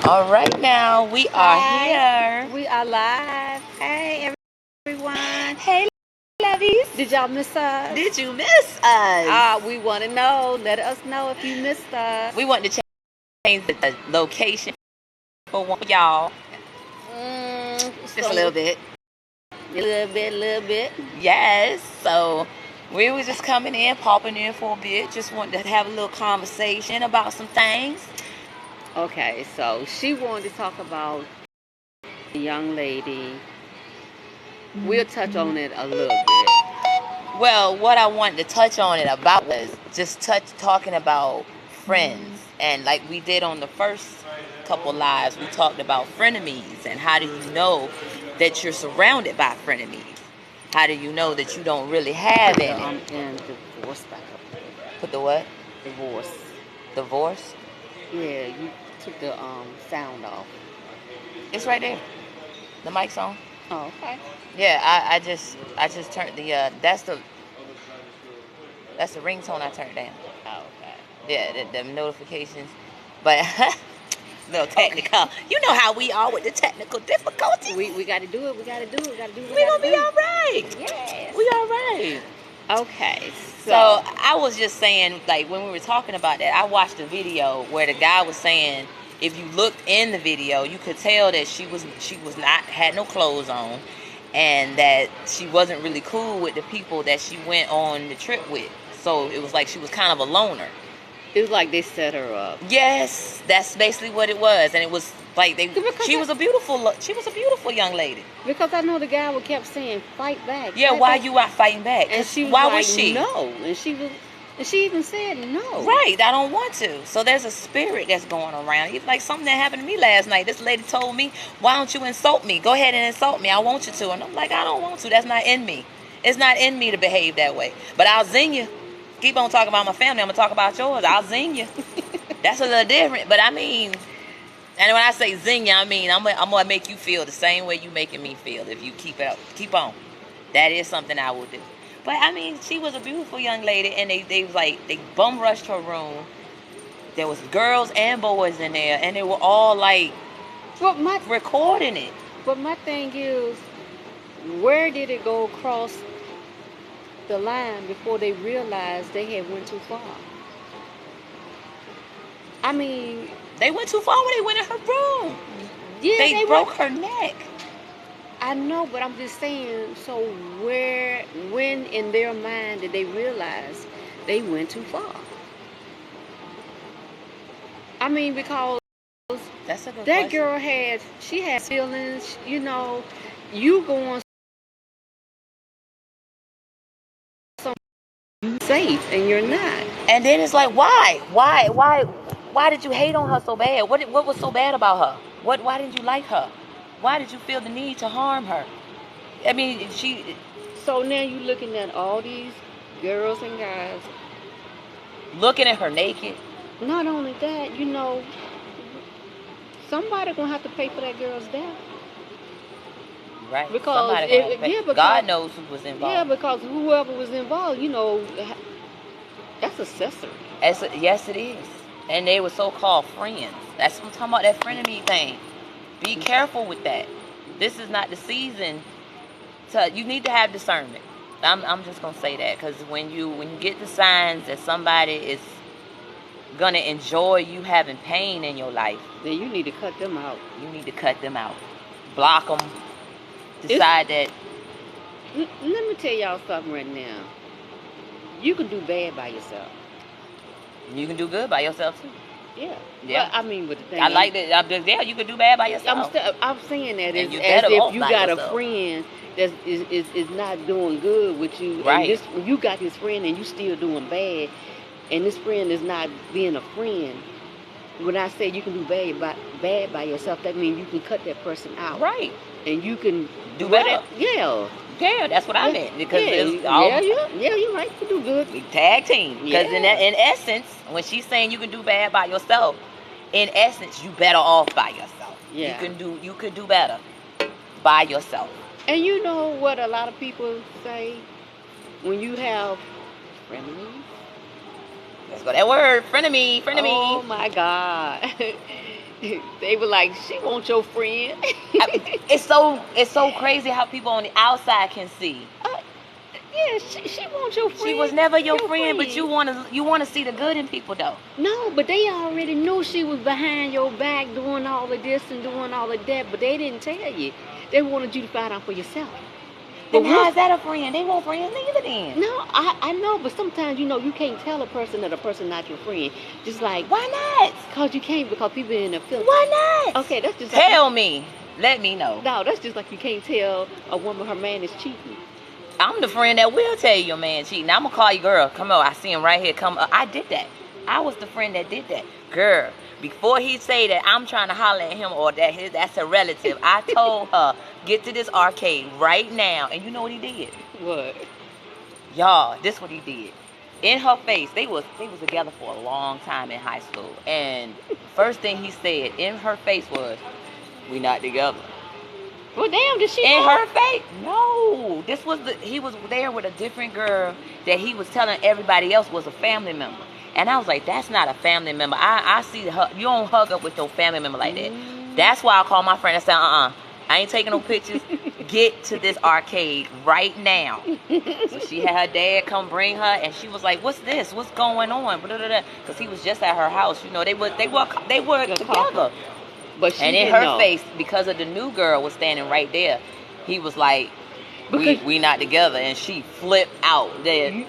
All right, now we are Hi. here. We are live. Hey, everyone. Hey, lovies. Did y'all miss us? Did you miss us? We want to know. Let us know if you missed us. We want to change the location for one y'all. Just a little bit. A little bit. Yes. So we were just coming in, popping in for a bit. Just wanted to have a little conversation about some things. Okay, so she wanted to talk about the young lady. We'll touch on it a little bit. Well, what I wanted to touch on it about was just talking about friends. And like we did on the first couple lives, we talked about frenemies and how do you know that you're surrounded by frenemies? How do you know that you don't really have any? And divorce back up. Put the what? Divorce. Divorce? Yeah, you took the sound off. It's right there. The mic's on. Oh, okay. Yeah, I just turned the that's the ringtone I turned down. Oh, okay. Yeah, the notifications. But little technical. Okay. You know how we are with the technical difficulties. We got to do it. We got to do it. We got to do it. We're going to be all right. Yes. We all right. Okay. So I was just saying, like, when we were talking about that, I watched a video where the guy was saying, if you looked in the video, you could tell that she was not, had no clothes on, and that she wasn't really cool with the people that she went on the trip with. So it was like she was kind of a loner. It was like they set her up. Yes, that's basically what it was, and it was like she was a beautiful young lady. Because I know the guy would kept saying, "Fight back." Yeah, why you out fighting back? And she was why like, was she? No, and she even said no. Right, I don't want to. So there's a spirit that's going around. It's like something that happened to me last night. This lady told me, "Why don't you insult me? Go ahead and insult me. I want you to." And I'm like, I don't want to. That's not in me. It's not in me to behave that way. But I'll zing you. Keep on talking about my family. I'm gonna talk about yours. I'll zing you. That's a little different. But I mean, and when I say zing you, I mean I'm gonna make you feel the same way you making me feel. If you keep on. That is something I will do. But I mean, she was a beautiful young lady, and they was like, they bum rushed her room. There was girls and boys in there, and they were all like, recording it. But my thing is, where did it go across the line before they realized they had went too far? I mean, they went too far when they went in her room. Yeah, they broke her neck. I know, but I'm just saying, so when in their mind did they realize they went too far? I mean, because that's a good that question. girl had feelings, you know, you going safe and you're not. And then it's like, why did you hate on her so bad? What was so bad about her? Why didn't you like her? Why did you feel the need to harm her? I mean, so now you're looking at all these girls and guys looking at her naked. Not only that, you know, somebody gonna have to pay for that girl's death. Right. Because because God knows who was involved. Yeah, because whoever was involved, you know, that's accessory. Yes, it is. And they were so-called friends. That's what I'm talking about, that frenemy thing. Be careful with that. This is not the season you need to have discernment. I'm just gonna say that, because when you get the signs that somebody is gonna enjoy you having pain in your life, then you need to cut them out. You need to cut them out. Block them. Decide that. Let me tell y'all something right now. You can do bad by yourself. You can do good by yourself too. Yeah. Yeah. But, I mean, with the thing, I like that. Yeah, you can do bad by yourself. I'm saying that as if you got a friend that is not doing good with you, right? And you got this friend and you still doing bad, and this friend is not being a friend. When I say you can do bad by yourself, that means you can cut that person out, right? And you can do better. Yeah, that's what I meant. Because you're right. You do good. We tag team. Because in essence, when she's saying you can do bad by yourself, in essence, you better off by yourself. Yeah, you could do better by yourself. And you know what a lot of people say when you have frenemies? Let's go that word, frenemy. Oh my God. They were like, she wants your friend. It's so crazy how people on the outside can see. Yeah, she wants your friend. She was never your friend, but you wanna see the good in people though. No, but they already knew she was behind your back doing all of this and doing all of that, but they didn't tell you. They wanted you to find out for yourself. Then how is that a friend? They won't friends either then. No, I know, but sometimes, you know, you can't tell a person that a person not your friend. Just like, why not? Because you can't, because people in the feeling. Why not? Okay, that's just tell me. Let me know. No, that's just like you can't tell a woman her man is cheating. I'm the friend that will tell you your man cheating. I'm gonna call you, girl. Come on, I see him right here. Come, I did that. I was the friend that did that, girl. Before he say that I'm trying to holler at him or that that's a relative, I told her, get to this arcade right now. And you know what he did? What? Y'all, this what he did. In her face, they was together for a long time in high school. And first thing he said in her face was, we not together. Well, damn, did she in know? her face? No. He was there with a different girl that he was telling everybody else was a family member. And I was like, that's not a family member. I see you don't hug up with your family member like that. That's why I called my friend and said, I ain't taking no pictures. Get to this arcade right now. So she had her dad come bring her, and she was like, what's this? What's going on? Because he was just at her house. You know, they were together. But she and in her face, because of the new girl was standing right there, he was like, we not together. And she flipped out. Then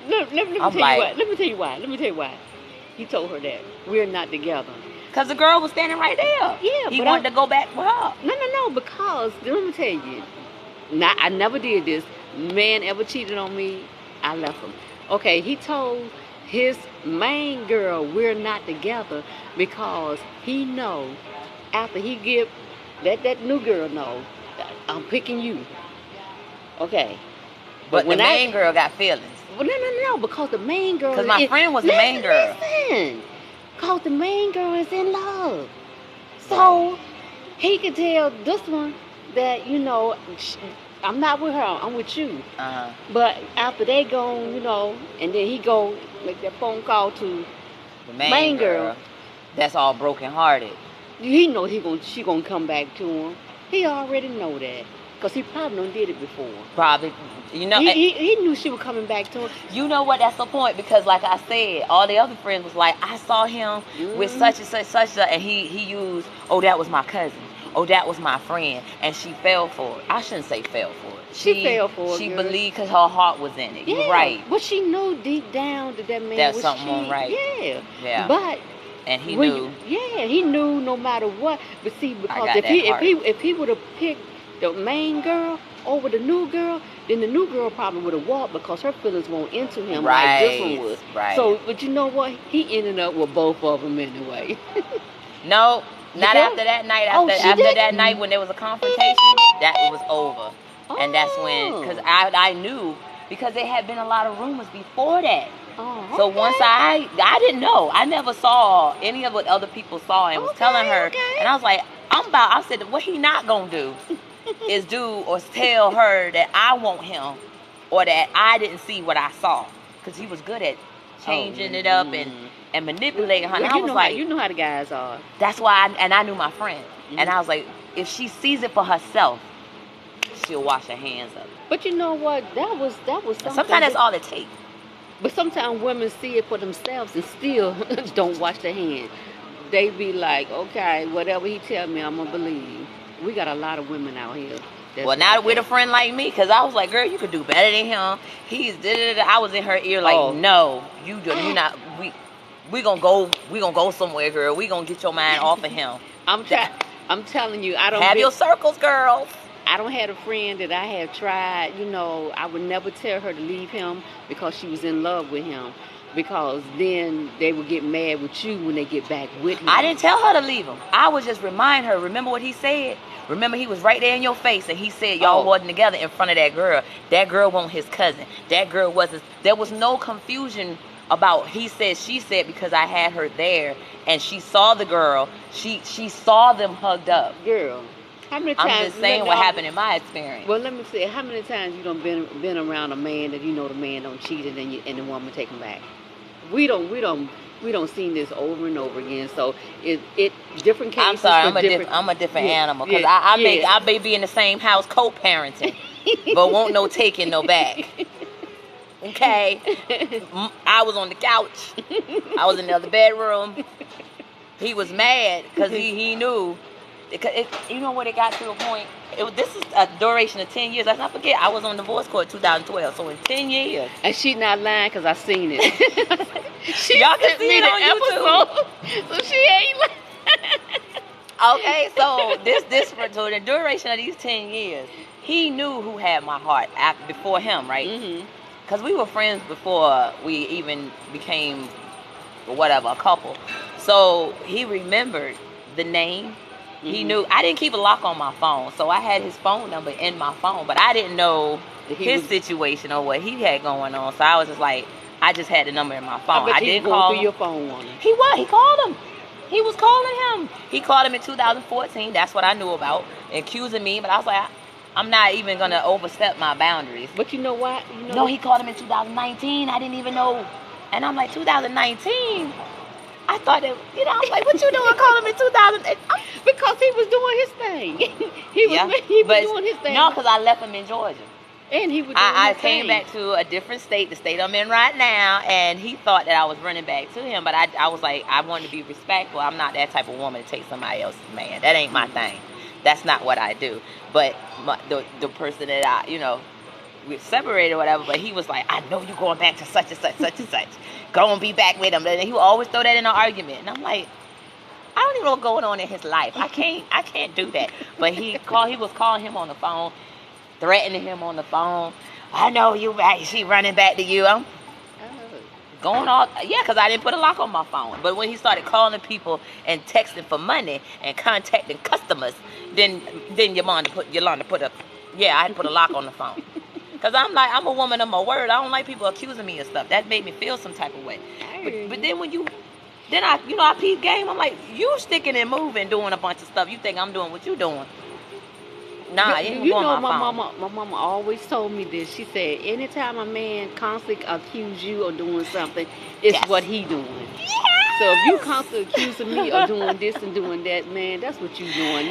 Let me tell you why. He told her that we're not together. Because the girl was standing right there. Yeah, he wanted to go back with her. No. Because let me tell you, I never did this. Man ever cheated on me, I left him. Okay, he told his main girl we're not together because he know after he give that new girl know I'm picking you. Okay, but when the main girl got feelings. Well, no, because the main girl. Because my friend was the main girl. Listen, because the main girl is in love. So he could tell this one that, you know, I'm not with her, I'm with you. But after they go, you know, and then he go make that phone call to the main girl. That's all broken hearted. He know she gonna come back to him. He already know that. Because he probably done did it before. Probably. You know, he knew she was coming back to him. You know what? That's the point. Because like I said, all the other friends was like, I saw him with such and such, and he used, oh, that was my cousin. Oh, that was my friend. And she fell for it. I shouldn't say fell for it. She fell for it. She believed because her heart was in it. Yeah, you're right. But she knew deep down that man that's was something cheating. Right. Yeah. But and he knew. He knew no matter what. But see, because if he would have picked the main girl over the new girl, then the new girl probably would have walked because her feelings won't into him like this one was. Right. So, but you know what? He ended up with both of them anyway. No, not after that night. After that night when there was a confrontation, that it was over. And that's when, because I knew, because there had been a lot of rumors before that. So once I didn't know. I never saw any of what other people saw and was telling her. And I was like, I said, what he not going to do is do or tell her that I want him or that I didn't see what I saw. Because he was good at changing it up and manipulating her. And I was like, you know how the guys are. That's why I knew my friend. And I was like, if she sees it for herself, she'll wash her hands of it. But you know what? That was something. Sometimes that's all it takes. But sometimes women see it for themselves and still don't wash their hands. They be like, okay, whatever he tell me, I'm gonna believe. We got a lot of women out here. Well, now with a friend like me, because I was like, girl, you could do better than him. He's I was in her ear like, no, you not. We gonna go somewhere, girl. We gonna get your mind off of him. I'm telling you, I don't have your circles, girl. I don't have a friend that I have tried, you know, I would never tell her to leave him because she was in love with him. Because then they would get mad with you when they get back with him. I didn't tell her to leave him. I would just remind her, remember what he said? Remember he was right there in your face and he said y'all wasn't together in front of that girl. That girl wasn't his cousin. That girl wasn't. There was no confusion about he said, she said, because I had her there and she saw the girl. She saw them hugged up. Girl. How many times? I'm just saying what happened in my experience. Well, let me say, how many times you done been around a man that you know the man don't cheat and the woman take him back? We don't we don't see this over and over again. So it different cases. I'm sorry, for I'm a different yeah, animal because yeah, I may be in the same house co-parenting, but won't no taking no back. Okay, I was on the couch. I was in the other bedroom. He was mad because he knew. You know what, it got to a point. This is a duration of 10 years. Let's not forget, I was on divorce court 2012. So in 10 years. And she not lying because I seen it. Y'all can see it on YouTube. So she ain't lying. Okay, so so the duration of these 10 years, he knew who had my heart before him, right? Because we were friends before we even became, whatever, a couple. So he remembered the name. He knew. I didn't keep a lock on my phone, so I had his phone number in my phone, but I didn't know his situation or what he had going on. So I was just like, I just had the number in my phone. I didn't call him. Your phone on him. He called him. He was calling him. He called him in 2014. That's what I knew about, accusing me. But I was like, I'm not even gonna overstep my boundaries. But you know what? No, he called him in 2019. I didn't even know, and I'm like, 2019. I thought that, I was like, what you doing calling me 2008? Because he was doing his thing. he was doing his thing. No, because I left him in Georgia. And he was doing I his came thing. back to a different state, the state I'm in right now, and he thought that I was running back to him. But I was like, I wanted to be respectful. I'm not that type of woman to take somebody else's man. That ain't my thing. That's not what I do. But the person that we separated or whatever, but he was like, I know you going back to such and such, such and such. Go and be back with him. And he would always throw that in an argument. And I'm like, I don't even know what's going on in his life. I can't do that. But he was calling him on the phone, threatening him on the phone. I know you back. She running back to you. I'm going on. Yeah, because I didn't put a lock on my phone. But when he started calling people and texting for money and contacting customers, then Yolanda put a, I hadn't put a lock on the phone. Because I'm a woman of my word. I don't like people accusing me of stuff. That made me feel some type of way. But then I peep game. I'm like, you sticking and moving, doing a bunch of stuff. You think I'm doing what you doing. Nah, you know my mama always told me this. She said, anytime a man constantly accuse you of doing something, it's what he doing. Yes. So if you constantly accusing me of doing this and doing that, man, that's what you doing.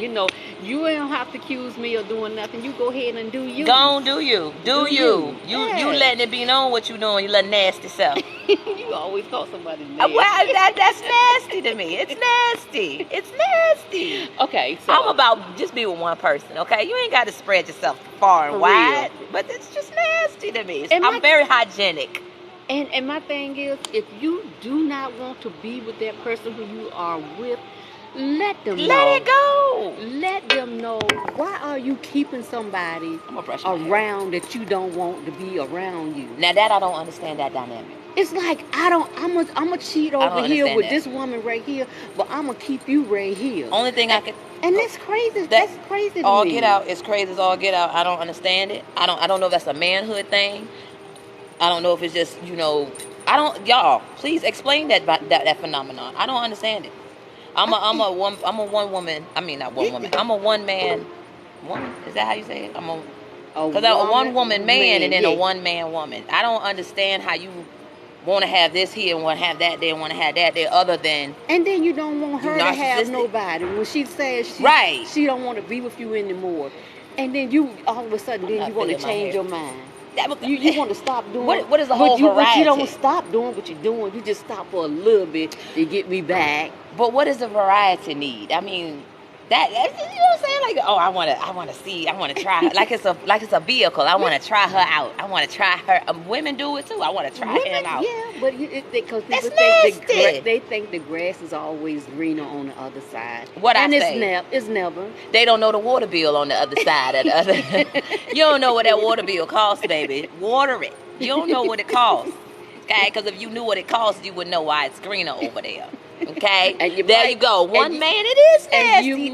You don't have to accuse me of doing nothing. You go ahead and do you. Go on, do you. Do you. You letting it be known what you doing, you little nasty self. You always call somebody nasty. Well, that's nasty to me. It's nasty. It's nasty. Okay, so I'm about just be with one person, okay? You ain't got to spread yourself far and wide, but it's just nasty to me. I'm very hygienic. And my thing is, if you do not want to be with that person who you are with, let them know. Let it go. Let them know, why are you keeping somebody around that you don't want to be around you? Now that I don't understand that dynamic. It's like, I'm a cheat over here with this woman right here, but I'm going to keep you right here. Only thing I can... And that's crazy. That's crazy to me. All get out. It's crazy as all get out. I don't understand it. I don't know if that's a manhood thing. I don't know if it's just, y'all, please explain that phenomenon. I don't understand it. I'm a one woman. I mean, not one woman. I'm a one man woman. Is that how you say it? Because I'm a one woman man and then a one man woman. I don't understand how you want to have this here and want to have that there and want to have that there, other than... And then you don't want her to have nobody. When she says she don't want to be with you anymore. And then you, all of a sudden, you want to change your mind. You want to stop doing... What is the whole variety? But you don't stop doing what you're doing. You just stop for a little bit to get me back. But what does the variety need? I mean... That's, you know what I'm saying? Like, I want to try her. Like it's a vehicle. I want to try her out. I want to try her. Women do it too. I want to try him out. Yeah, but because that's nasty. They think the grass is always greener on the other side. It's never. They don't know the water bill on the other side of the other. You don't know what that water bill costs, baby. Water it. You don't know what it costs. Okay, because if you knew what it costs, you would know why it's greener over there. Okay, you go. One man, it is nasty. And you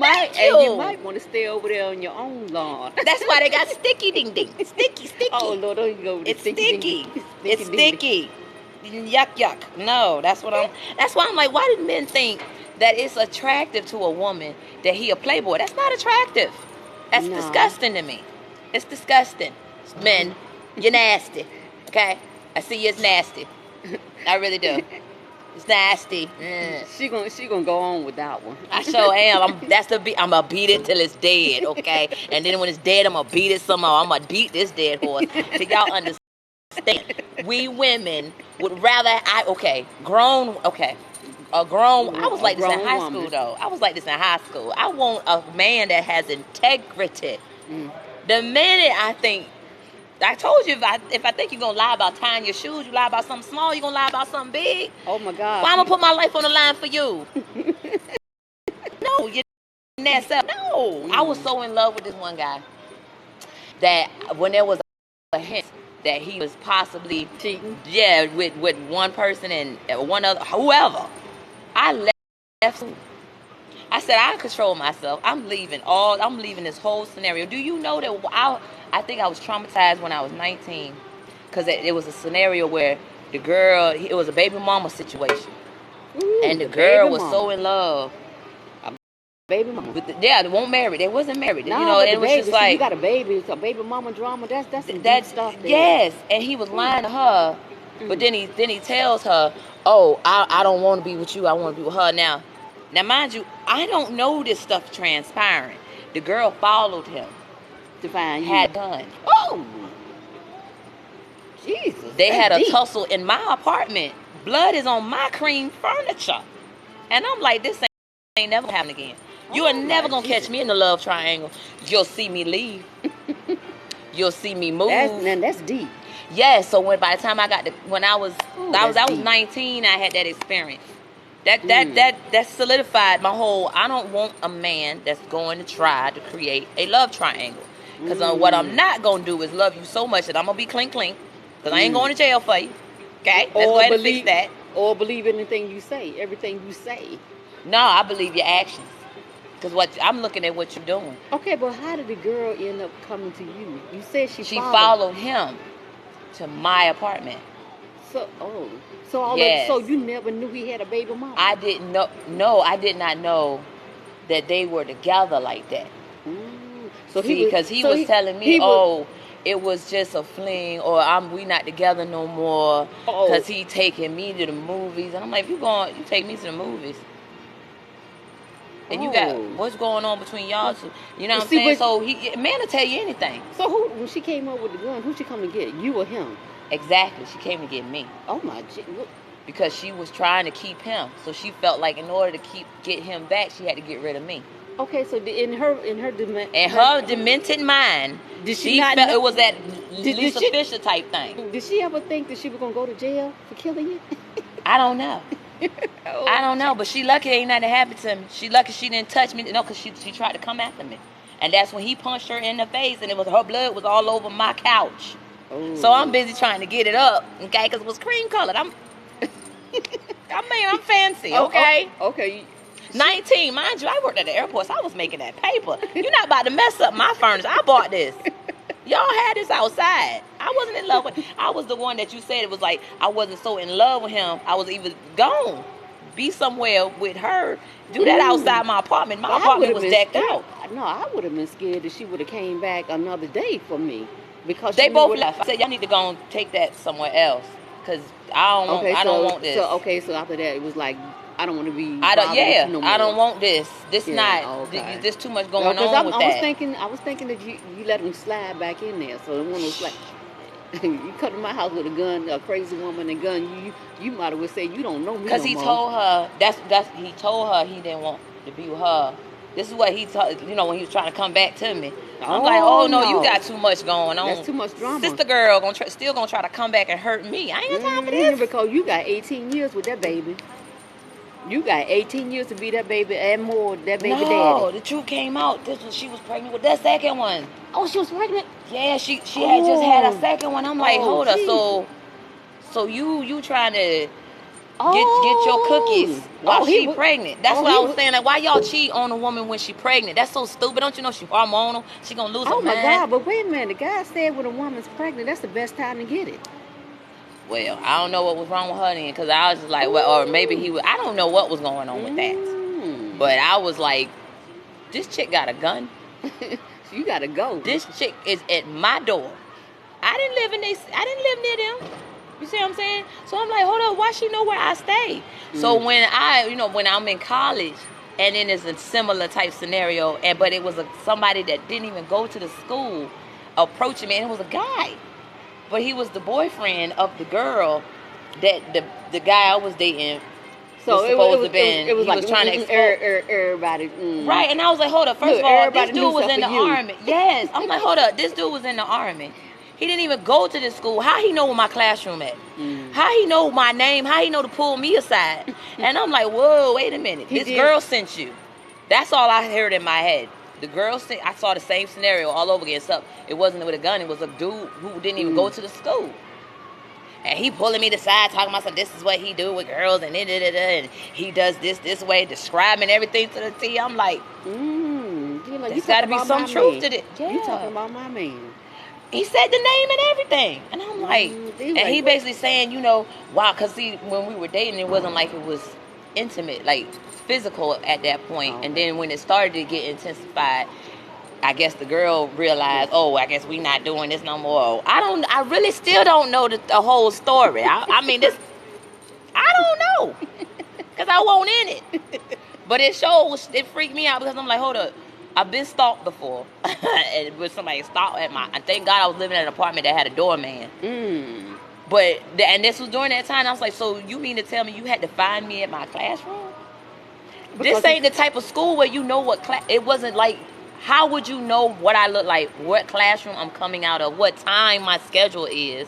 might want to stay over there on your own lawn. That's why they got sticky ding ding. Sticky. Oh Lord, don't you go with it's sticky. It's sticky. Yuck. No, that's why I'm like, why did men think that it's attractive to a woman that he a playboy? That's not attractive. That's disgusting to me. It's disgusting. Men, you're nasty. Okay, I see you as nasty. I really do. It's nasty. She gonna go on with that one. I sure am. I'm gonna beat it till it's dead, okay? And then when it's dead, I'm gonna beat it some more. I'm gonna beat this dead horse till y'all understand. We women would rather I was like this in high school though. I was like this in high school. I want a man that has integrity. The minute I told you if I think you're gonna lie about tying your shoes, you lie about something small, you're gonna lie about something big. Oh my God. Why I'm gonna put my life on the line for you? No, you're that self. No. I was so in love with this one guy that when there was a hint that he was possibly cheating, with one person and one other, whoever, I left. I said I control myself. I'm leaving this whole scenario. Do you know that I think I was traumatized when I was 19 because it was a scenario where the girl, it was a baby mama situation. Ooh, and the girl was so in love. Baby mama. They weren't married. They wasn't married. No, you know, it was just like you got a baby. It's a baby mama drama. That's some deep stuff there. Yes, and he was lying to her, but then he tells her, "Oh, I don't want to be with you. I want to be with her now." Now, mind you, I don't know this stuff transpiring. The girl followed him to find you. Had a gun. Oh, Jesus! They had a tussle in my apartment. Blood is on my cream furniture, and I'm like, this ain't never happen again. You are never gonna catch me in the love triangle. You'll see me leave. You'll see me move. That's deep. Yeah. So by the time I was 19, I had that experience. That solidified my whole. I don't want a man that's going to try to create a love triangle. Because what I'm not gonna do is love you so much that I'm gonna be clink. Because I ain't going to jail for you. Okay. Let's go ahead and fix that. Or believe anything you say. Everything you say. No, I believe your actions. Because I'm looking at what you're doing. Okay, but how did the girl end up coming to you? You said she followed him to my apartment. So so you never knew he had a baby mama? I didn't know. No, I did not know that they were together like that. So he was telling me, it was just a fling, or we not together no more. Because he taking me to the movies, and I'm like, you take me to the movies. And you got what's going on between y'all two. You know what I'm saying? So man will tell you anything. So when she came up with the gun, who she come to get? You or him? Exactly. She came to get me. Oh my God. Because she was trying to keep him. So she felt like in order to get him back, she had to get rid of me. Okay, so in her demented mind, she felt it was that Lisa Fisher type thing. Did she ever think that she was gonna go to jail for killing you? I don't know. I don't know, but she lucky ain't nothing happened to me. She lucky she didn't touch me. No, because she tried to come after me, and that's when he punched her in the face, and her blood was all over my couch. So I'm busy trying to get it up, okay? Because it was cream colored. I'm fancy, okay? Okay. 19, mind you, I worked at the airport, so I was making that paper. You're not about to mess up my furniture. I bought this. Y'all had this outside. I wasn't in love with him. I was the one that you said it was like I wasn't so in love with him. I was either gone, be somewhere with her, do that outside my apartment. My apartment was decked out. No, I would have been scared that she would have came back another day for me. Because they both left. I said, y'all need to go and take that somewhere else. Because I don't want this. So after that, it was like, I don't want to be. I don't want this. This There's too much going on with that. I was thinking that you let him slide back in there. So one was like, you come to my house with a gun, a crazy woman, and gun. You might have said you don't know me. Because he told her he told her he didn't want to be with her. This is what he told, when he was trying to come back to me. I'm like, no, you got too much going on. That's too much drama. Sister girl still gonna try to come back and hurt me. I ain't got time for this. Because you got 18 years with that baby. You got 18 years to be that baby and more, that baby daddy. No, the truth came out. She was pregnant with that second one. Oh, she was pregnant? Yeah, she had just had a second one. I'm like, hold up. So you trying to get your cookies while she pregnant. That's what I was saying. Like, why y'all cheat on a woman when she pregnant? That's so stupid. Don't you know she hormonal? She gonna lose her mind. Oh my God, but wait a minute. The guy said when a woman's pregnant, that's the best time to get it. Well, I don't know what was wrong with her then, because I was just like, well, or maybe he was, I don't know what was going on with that. But I was like, this chick got a gun. You gotta go. This chick is at my door. I didn't live near them. You see what I'm saying? So I'm like, hold up, why she know where I stay? So when when I'm in college, and then it's a similar type scenario, but it was somebody that didn't even go to the school approaching me, and it was a guy, but he was the boyfriend of the girl that the guy I was dating. So it was like trying to expose everybody. Right, and I was like, hold up. First of all, this dude was in the army. Yes, I'm like, hold up. This dude was in the army. He didn't even go to this school. How he know where my classroom at? How he know my name? How he know to pull me aside? And I'm like, whoa, wait a minute. This girl sent you. That's all I heard in my head. The girl sent. I saw the same scenario all over again. So it wasn't with a gun. It was a dude who didn't even go to the school. And he pulling me to the side, talking about this is what he do with girls, and he does this way, describing everything to the T. I'm like, there's got to be some truth to it. Yeah. You talking about my man? He said the name and everything, and I'm like, and he basically saying, wow, because see, when we were dating, it wasn't like it was intimate, like physical at that point. And then when it started to get intensified, I guess the girl realized, I guess we not doing this no more. I really still don't know the whole story. I mean, I don't know. Because I won't in it. But it freaked me out because I'm like, hold up. I've been stalked before. And with somebody stalked I thank God I was living in an apartment that had a doorman. But, and this was during that time, I was like, so you mean to tell me you had to find me at my classroom? Because this ain't the type of school where you know what class, it wasn't like, how would you know what I look like, what classroom I'm coming out of, what time my schedule is?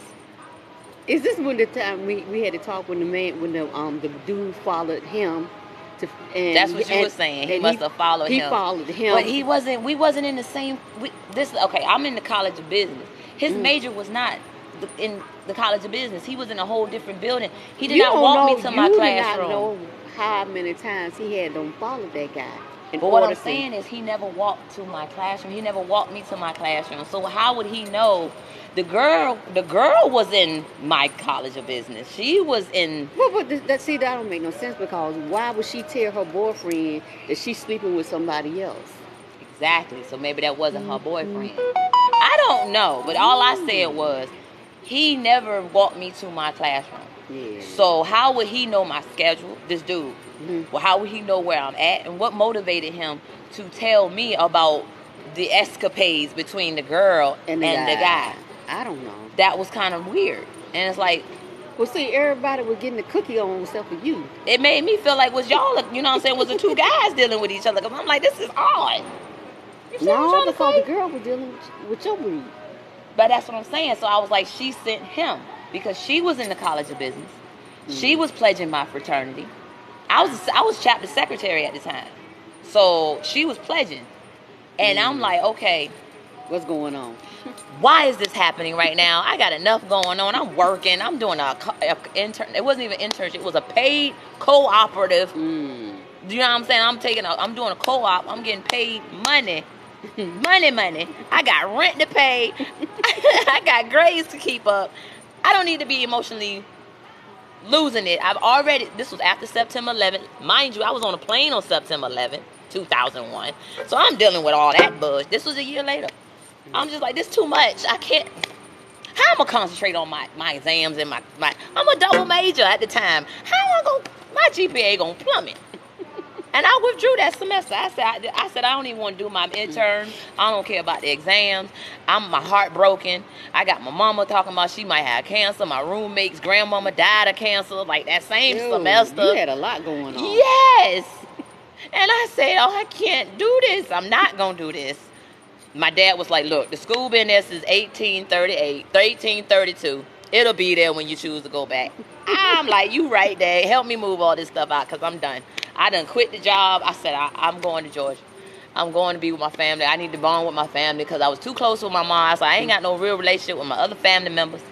Is this when the time we had to talk when the dude followed him? That's what you were saying. He must have followed him. He followed him. But we wasn't in the same, I'm in the College of Business. His major was not in the College of Business. He was in a whole different building. He did not walk me to my classroom. You did not know how many times he had them follow that guy. But what I'm saying is he never walked to my classroom. He never walked me to my classroom. So how would he know? The girl was in my College of Business. She was in... Well, that don't make no sense, because why would she tell her boyfriend that she's sleeping with somebody else? Exactly. So maybe that wasn't her boyfriend. I don't know. But all I said was he never walked me to my classroom. Yeah. So how would he know my schedule, this dude? Well, how would he know where I'm at? And what motivated him to tell me about the escapades between the girl and the guy? I don't know. That was kind of weird. And it's like... Well, see, everybody was getting the cookie on except for you. It made me feel like was y'all, you know what I'm saying, was the two guys dealing with each other? Because I'm like, this is odd. You see what I'm trying to say? The girl was dealing with your brood. But that's what I'm saying. So I was like, she sent him. Because she was in the College of Business. She was pledging my fraternity. I was chapter secretary at the time. So she was pledging. And I'm like, okay. What's going on? Why is this happening right now? I got enough going on. I'm working. I'm doing a intern. It wasn't even internship. It was a paid cooperative. Do you know what I'm saying? I'm doing a co-op. I'm getting paid money. money. I got rent to pay. I got grades to keep up. I don't need to be emotionally losing it. This was after September 11th. Mind you, I was on a plane on September 11th, 2001. So I'm dealing with all that buzz. This was a year later. I'm just like, this too much. I can't. How am I going to concentrate on my exams and my I'm a double major at the time. My GPA going to plummet. And I withdrew that semester. I said I don't even want to do my intern. I don't care about the exams. My heart broken. I got my mama talking about she might have cancer. My roommate's grandmama died of cancer like that same semester. You had a lot going on. Yes. And I said, I can't do this. I'm not going to do this. My dad was like, look, the school been there since 1832. It'll be there when you choose to go back. I'm like, you right, Dad. Help me move all this stuff out because I'm done. I done quit the job. I said, I'm going to Georgia. I'm going to be with my family. I need to bond with my family because I was too close with my mom. I said, I ain't got no real relationship with my other family members.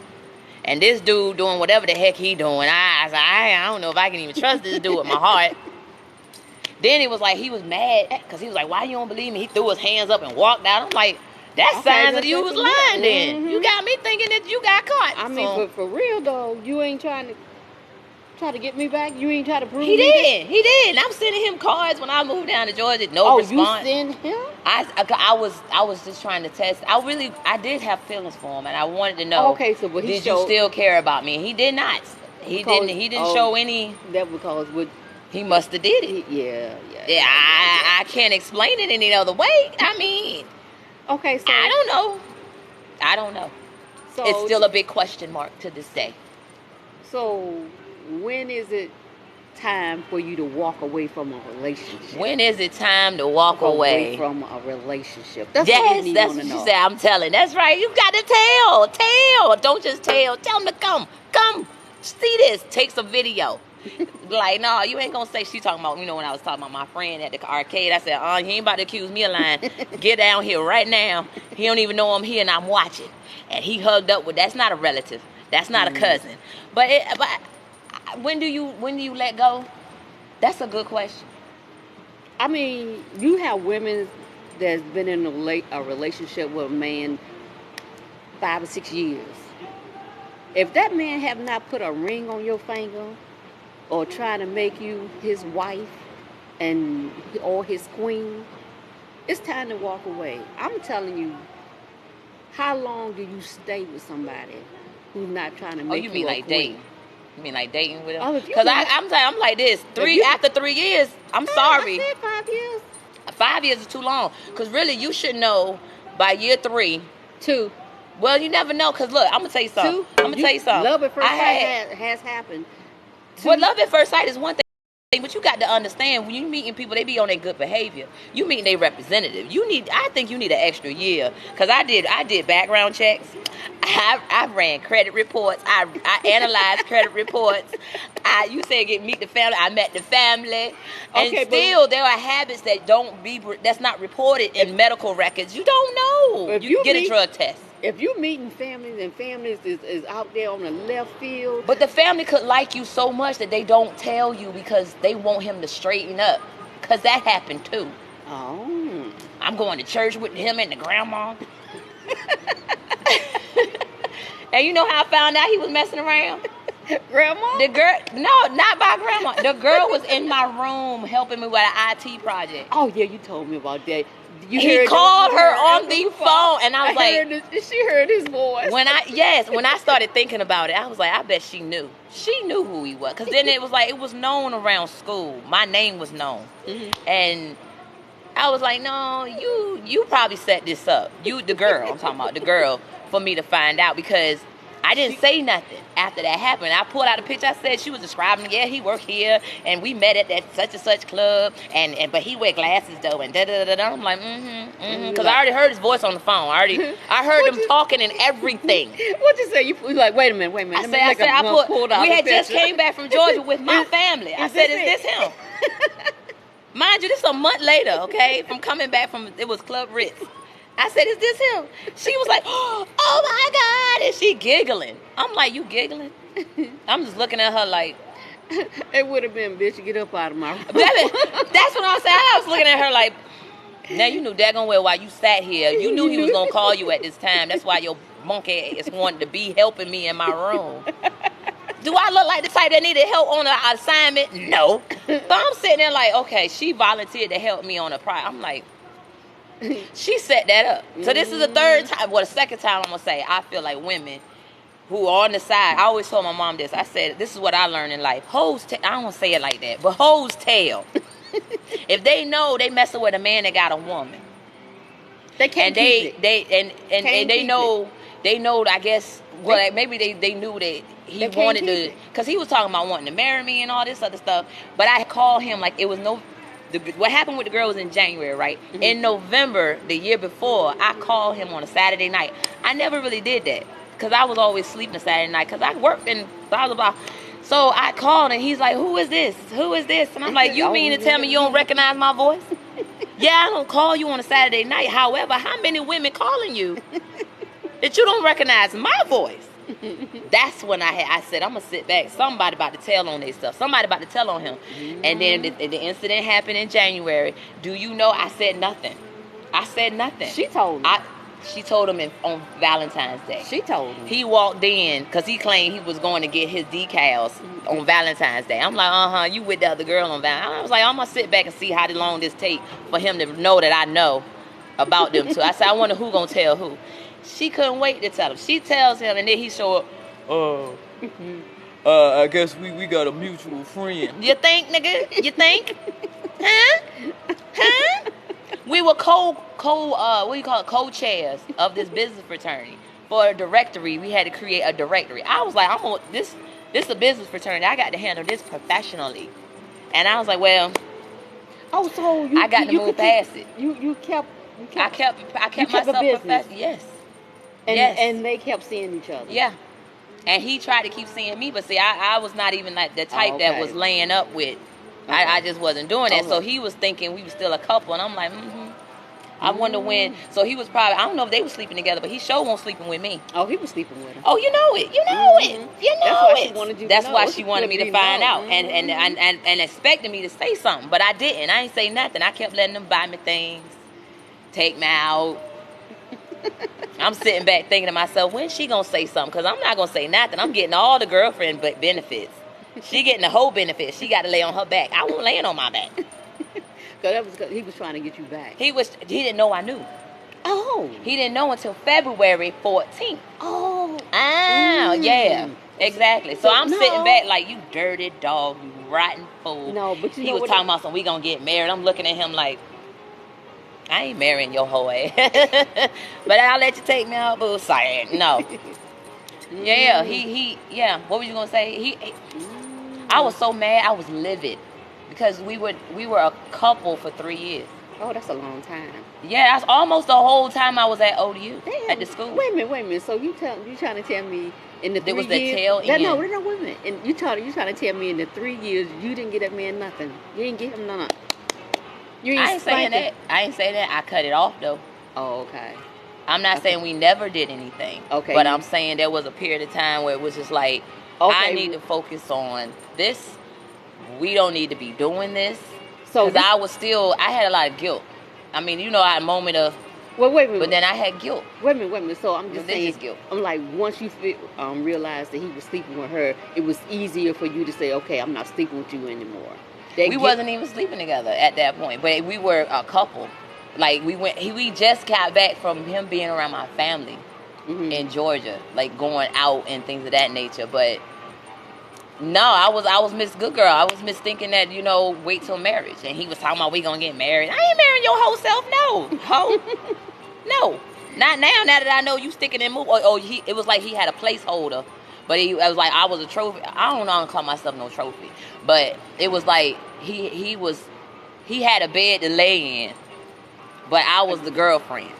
And this dude doing whatever the heck he doing. I said, I don't know if I can even trust this dude with my heart. Then it was like he was mad because he was like, why you don't believe me? He threw his hands up and walked out. I'm like, that's signs that you was lying then. You got me thinking that you got caught. I mean, but for real though, you ain't trying to... Try to get me back? You ain't try to prove He me did. He did. And I'm sending him cards when I moved down to Georgia. No Oh, response. you send him? I was just trying to test. I did have feelings for him, and I wanted to know. Okay, so but he did showed, you still care about me? And he did not. He didn't show any. That because with he must have did it. Yeah. I can't explain it any other way. I mean, okay, so I don't know. So it's still a big question mark to this day. So when is it time for you to walk away from a relationship? When is it time to walk away from a relationship? That's what she said. I'm telling. That's right. You got to tell. Don't just tell. Tell them to come. See this. Take some video. Like, no, you ain't gonna say. She talking about, when I was talking about my friend at the arcade. I said, you ain't about to accuse me of lying. Get down here right now. He don't even know I'm here and I'm watching. And he hugged up with. That's not a relative. That's not a cousin. But when do you let go? That's a good question. I mean, you have women that's been in a relationship with a man 5 or 6 years. If that man have not put a ring on your finger or trying to make you his wife or his queen, it's time to walk away. I'm telling you, how long do you stay with somebody who's not trying to make you mean a like queen? dating? You mean like dating with him? Oh, because I'm like this. After 3 years, I'm sorry. I said 5 years. 5 years is too long. Because really, you should know by year 3. 2. Well, you never know. Because look, I'm gonna tell you something. Love at first sight has happened. Well, love at first sight is one thing. But you got to understand, when you meeting people, they be on their good behavior. You meeting their representative. I think you need an extra year. Because I did background checks. I ran credit reports. I analyzed credit reports. You said meet the family. I met the family. And still, there are habits that's not reported in medical records. You don't know. You get a drug test. If you meeting families and families is out there on the left field. But the family could like you so much that they don't tell you because they want him to straighten up. Because that happened too. Oh. I'm going to church with him and the grandma. And you know how I found out he was messing around? Grandma? The girl, no, not by grandma. The girl was in my room helping me with an IT project. Oh, yeah, you told me about that. He called her on the phone, and I was like, she heard his voice. When I started thinking about it, I was like, I bet she knew. She knew who he was. Because then it was like, it was known around school. My name was known. Mm-hmm. And I was like, no, you probably set this up. You, the girl, I'm talking about the girl, for me to find out, because I didn't say nothing after that happened. I pulled out a picture. I said, she was describing, he worked here, and we met at that such and such club, but he wear glasses though, and da-da-da-da. I'm like, because I already heard his voice on the phone. I heard them talking and everything. What'd you say? You was like, wait a minute. We had just came back from Georgia with my family. I said, is this him? Mind you, this is a month later, okay, from coming back it was Club Ritz. I said, is this him? She was like, oh my God. And she giggling. I'm like, you giggling? I'm just looking at her like. It would have been, bitch, get up out of my room. That's what I said. I was looking at her like, now you knew daggone well why you sat here. You knew he was going to call you at this time. That's why your monkey ass wanted to be helping me in my room. Do I look like the type that needed help on an assignment? No. But I'm sitting there like, okay, she volunteered to help me on a project. I'm like, she set that up. So this is the second time I'm going to say, I feel like women who are on the side, I always told my mom this. I said, this is what I learned in life. I don't want to say it like that, but hoes tell. If they know they messing with a man that got a woman. They can't they know, I guess, maybe they knew that he wanted to, because he was talking about wanting to marry me and all this other stuff. But I called him like it was what happened with the girl was in January, right? Mm-hmm. In November, the year before, I called him on a Saturday night. I never really did that because I was always sleeping Saturday night because I worked and blah, blah, blah. So I called and he's like, who is this? Who is this? And I'm like, you mean to tell me you don't recognize my voice? Yeah, I don't call you on a Saturday night. However, how many women calling you that you don't recognize my voice? That's when I said, I'm going to sit back. Somebody about to tell on their stuff. Somebody about to tell on him. Mm-hmm. And then the incident happened in January. Do you know I said nothing? I said nothing. She told me. She told him on Valentine's Day. She told him. He walked in because he claimed he was going to get his decals on Valentine's Day. I'm like, you with the other girl on Valentine's. I was like, I'm going to sit back and see how long this take for him to know that I know about them two. I said, I wonder who going to tell who. She couldn't wait to tell him. She tells him, and then he show up, I guess we got a mutual friend. You think, nigga? You think? Huh? We were co-chairs of this business fraternity. For a directory, we had to create a directory. I was like, this is a business fraternity. I got to handle this professionally. And I was like, well, so I got to move past it. I kept myself professional. Yes. And they kept seeing each other. Yeah. And he tried to keep seeing me, but see, I was not even like the type that was laying up with. I just wasn't doing that. So he was thinking we were still a couple, and I'm like, I wonder when. So he was probably, I don't know if they were sleeping together, but he sure wasn't sleeping with me. Oh, he was sleeping with her. Oh, you know it. You know it. You know it. That's why she wanted me to find out and expected me to say something, but I didn't. I ain't say nothing. I kept letting them buy me things, take me out. I'm sitting back thinking to myself, when's she gonna say something? Because I'm not gonna say nothing. I'm getting all the girlfriend benefits. She getting the whole benefits. She got to lay on her back. I won't laying on my back. Because he was trying to get you back. He didn't know I knew. Oh. He didn't know until February 14th. Oh. Yeah. Exactly. So I'm sitting back like, you dirty dog, you rotten fool. No, but he was talking about we gonna get married. I'm looking at him like, I ain't marrying your whole ass. But I'll let you take me out, boo. Sorry. No. Yeah, yeah. What were you gonna say? I was so mad, I was livid. Because we were a couple for 3 years. Oh, that's a long time. Yeah, that's almost the whole time I was at ODU. Damn. At the school. Wait a minute. So you trying to tell me in the 3 years? It was the tail end. No, wait a minute. And you trying to tell me in the 3 years you didn't get that man nothing. You didn't get him nothing. I ain't saying that. I ain't saying that. I cut it off though. Oh, okay. I'm not saying we never did anything. Okay. But I'm saying there was a period of time where it was just like, I need to focus on this. We don't need to be doing this. So because I had a lot of guilt. I mean, I had a moment of. Well, wait a minute. But then I had guilt. Wait a minute. So I'm just saying. Guilt. I'm like, once you realized that he was sleeping with her, it was easier for you to say, okay, I'm not sleeping with you anymore. We wasn't even sleeping together at that point, but we were a couple. Like we just got back from him being around my family in Georgia, like going out and things of that nature. But no, I was Miss Good Girl. I was Miss thinking that wait till marriage, and he was talking about we gonna get married. I ain't marrying your whole self, no, ho, no, not now. Now that I know you sticking in move. It was like he had a placeholder. But it was like I was a trophy. I don't know how to call myself no trophy. But it was like he had a bed to lay in. But I was the girlfriend.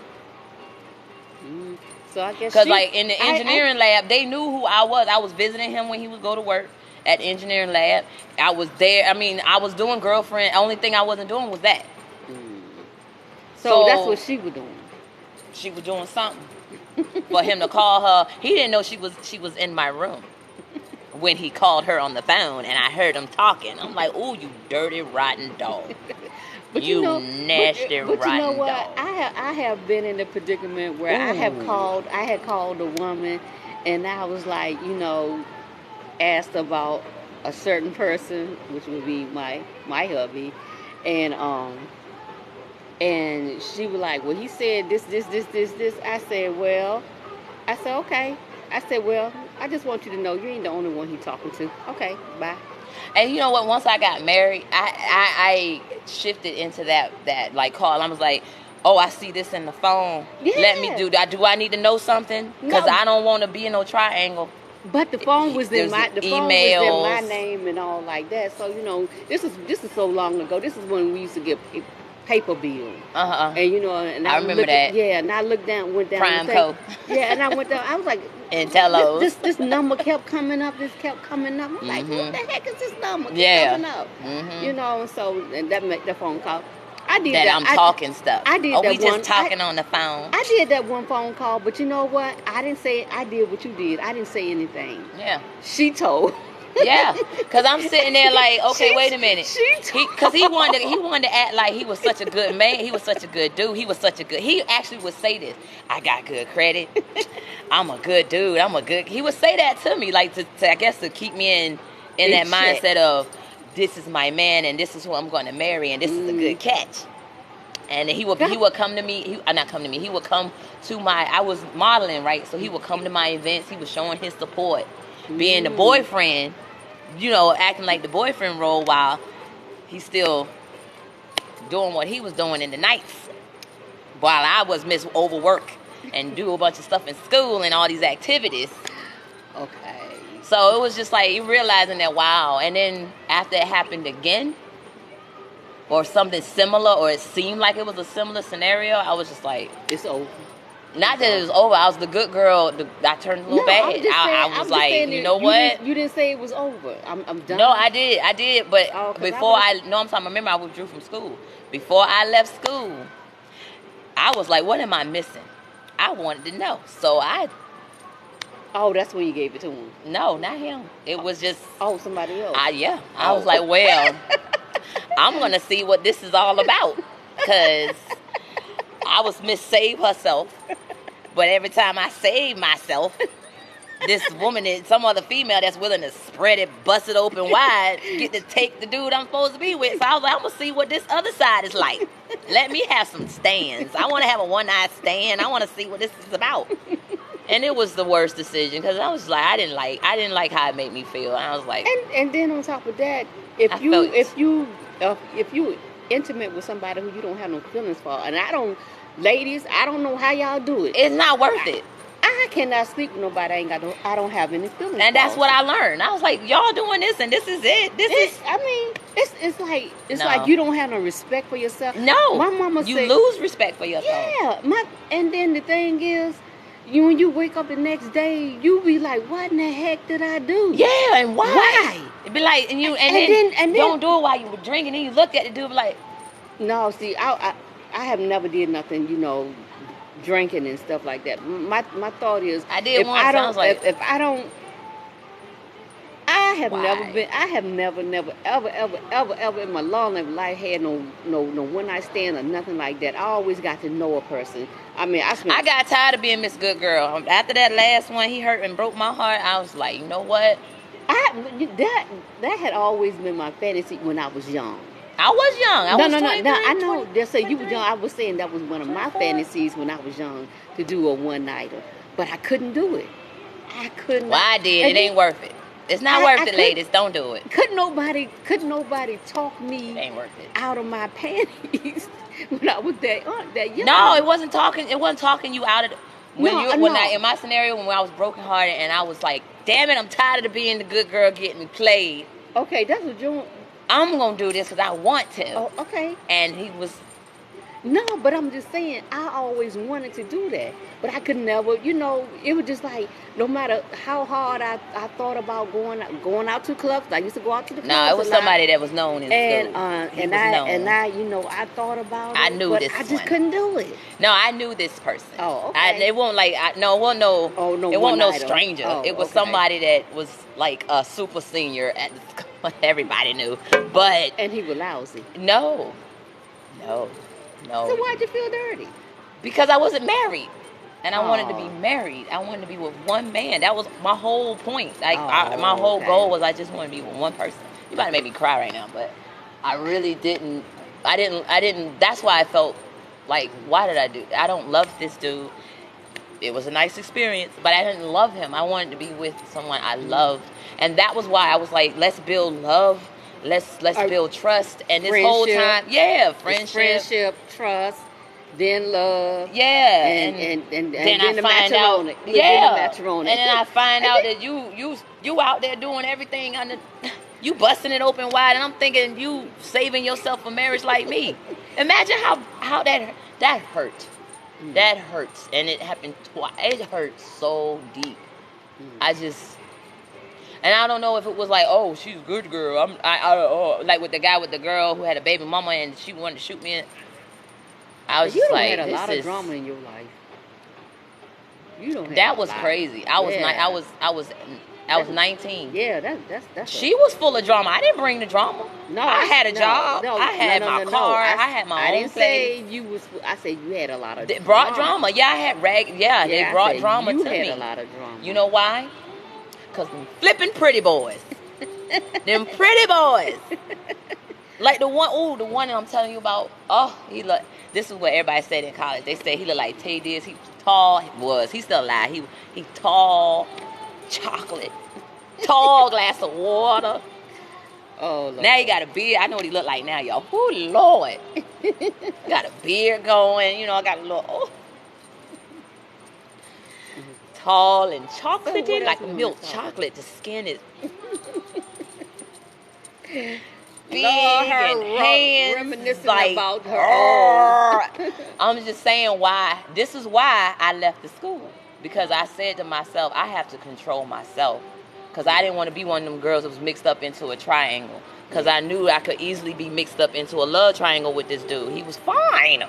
So I guess because like in the engineering lab, they knew who I was. I was visiting him when he would go to work at the engineering lab. I was there. I mean, I was doing girlfriend. Only thing I wasn't doing was that. So that's what she was doing. She was doing something. For him to call her, he didn't know she was in my room when he called her on the phone, and I heard him talking. I'm like, "Ooh, you dirty rotten dog! But you nasty rotten dog!" You know what? I have been in a predicament where I had called a woman, and I was like, asked about a certain person, which would be my hubby, and she was like, well, he said this. I said, okay. I said, well, I just want you to know you ain't the only one he talking to. Okay, bye. And you know what? Once I got married, I shifted into that like call. I was like, oh, I see this in the phone. Yeah. Let me do that. Do I need to know something? Because I don't want to be in no triangle. But the phone was in my name and all like that. So this is so long ago. This is when we used to get paper bill. And and I remember that. And I went down. Prime Co. Yeah, and I went down. I was like, Intellos. This number kept coming up. I'm like, what the heck is this number? Coming up. And so that phone call. I did that. I'm talking stuff. I did that. We just talking on the phone. I did that one phone call, but you know what? I didn't say. I did what you did. I didn't say anything. Yeah. She told. Yeah, because I'm sitting there like, okay, wait a minute. Because he wanted to act like he was such a good man. He was such a good dude. He actually would say this. I got good credit. I'm a good dude. He would say that to me, like, to I guess, to keep me in that mindset of, this is my man and this is who I'm going to marry and this is a good catch. And he would come to me. He would come to I was modeling, right? So he would come to my events. He was showing his support, being the boyfriend, acting like the boyfriend role while he's still doing what he was doing in the nights, while I was overwork and do a bunch of stuff in school and all these activities. Okay. So it was just like you realizing that, wow. And then after it happened again, or something similar, or it seemed like it was a similar scenario, I was just like, it's over. Not that it was over. I was the good girl. I turned a little bad. I was like, you know what? You didn't say it was over. I'm done. No, I did. But remember I withdrew from school. Before I left school, I was like, what am I missing? I wanted to know. So Oh, that's when you gave it to him. No, not him. It was just. Oh, somebody else. I was like, well, I'm going to see what this is all about. Because I was Miss Save Herself. But every time I save myself, this woman, some other female that's willing to spread it, bust it open wide, get to take the dude I'm supposed to be with. So I was like, I'm going to see what this other side is like. Let me have some stands. I want to have a one-night stand. I want to see what this is about. And it was the worst decision because I was like, I didn't like how it made me feel. And I was like, and then on top of that, if you intimate with somebody who you don't have no feelings for, and ladies, I don't know how y'all do it. It's not worth it. I cannot sleep with nobody I don't have any feelings. And that's what I learned. I was like, y'all doing this, and this is it. It's like you don't have no respect for yourself. No, my mama said you lose respect for yourself. Yeah, and then the thing is, when you wake up the next day, you be like, what in the heck did I do? Yeah, and why? It'd be like, and then don't do it while you were drinking, and you look at the dude like, no, see, I have never did nothing, drinking and stuff like that. My thought is, I did once. I have never, ever in my long life had no one night stand or nothing like that. I always got to know a person. I got tired of being Miss Good Girl. After that last one, he hurt and broke my heart. I was like, you know what? That had always been my fantasy when I was young. I was young. No. I know. They say you were young. I was saying that was one of my fantasies when I was young, to do a one-nighter, but I couldn't do it. I couldn't. Well, I did. It ain't worth it. It's not worth it, ladies. Don't do it. Couldn't nobody talk me it ain't worth it. out of my panties when I was that young. No, it wasn't talking you out of in my scenario when I was brokenhearted and I was like, damn it, I'm tired of being the good girl getting played. Okay, that's what you. I'm gonna do this because I want to. Oh, okay. And he was. No, but I'm just saying, I always wanted to do that, but I could never. It was just like, no matter how hard I thought about going out to clubs. I used to go out to the clubs. No, it was somebody that was known in school. I thought about it. I knew but this. I just couldn't do it. No, I knew this person. Oh, okay. It wasn't like it wasn't no. Oh, no. It wasn't no stranger. Oh, it was somebody that was like a super senior at the school. Everybody knew, but and he was lousy. No. So why'd you feel dirty? Because I wasn't married, and I wanted to be married. I wanted to be with one man. That was my whole point. Like my whole goal was I just wanted to be with one person. You about to make me cry right now, but I really didn't. I didn't. That's why I felt like, why did I do? I don't love this dude. It was a nice experience, but I didn't love him. I wanted to be with someone I loved, and that was why I was like, let's build love. Let's build trust. And this whole time, friendship, trust, then love, and then I find out, and then I find out that you out there doing everything you busting it open wide, and I'm thinking you saving yourself for marriage like me. Imagine how that hurt. That hurts, and it happened twice. It hurts so deep. And I don't know if it was like, oh, she's a good girl. Like with the guy with the girl who had a baby mama and she wanted to shoot me. I was just like, you had a lot of drama in your life. That was crazy. I was I was 19. Yeah, that's. She was full of drama. I didn't bring the drama. No, I had a job. No, I had my car. I had my own I didn't place. say you was. I said you had a lot of. They brought drama. Yeah, I had Yeah, they brought drama to me. You had a lot of drama. You know why? Because them flipping pretty boys. Them pretty boys. Like the one that I'm telling you about. Oh, he look. This is what everybody said in college. They said he looked like Tay Diz. He was tall. He's still alive. He tall, chocolate, tall glass of water. Oh, Lord. Now he got a beard. I know what he look like now, y'all. Oh, Lord. Got a beard going. You know, I got a little, tall and chocolatey, like milk chocolate. The skin is big and hands reminiscing like, about her. I'm just saying why. This is why I left the school. Because I said to myself, I have to control myself. Because I didn't want to be one of them girls that was mixed up into a triangle. Because I knew I could easily be mixed up into a love triangle with this dude. He was fine.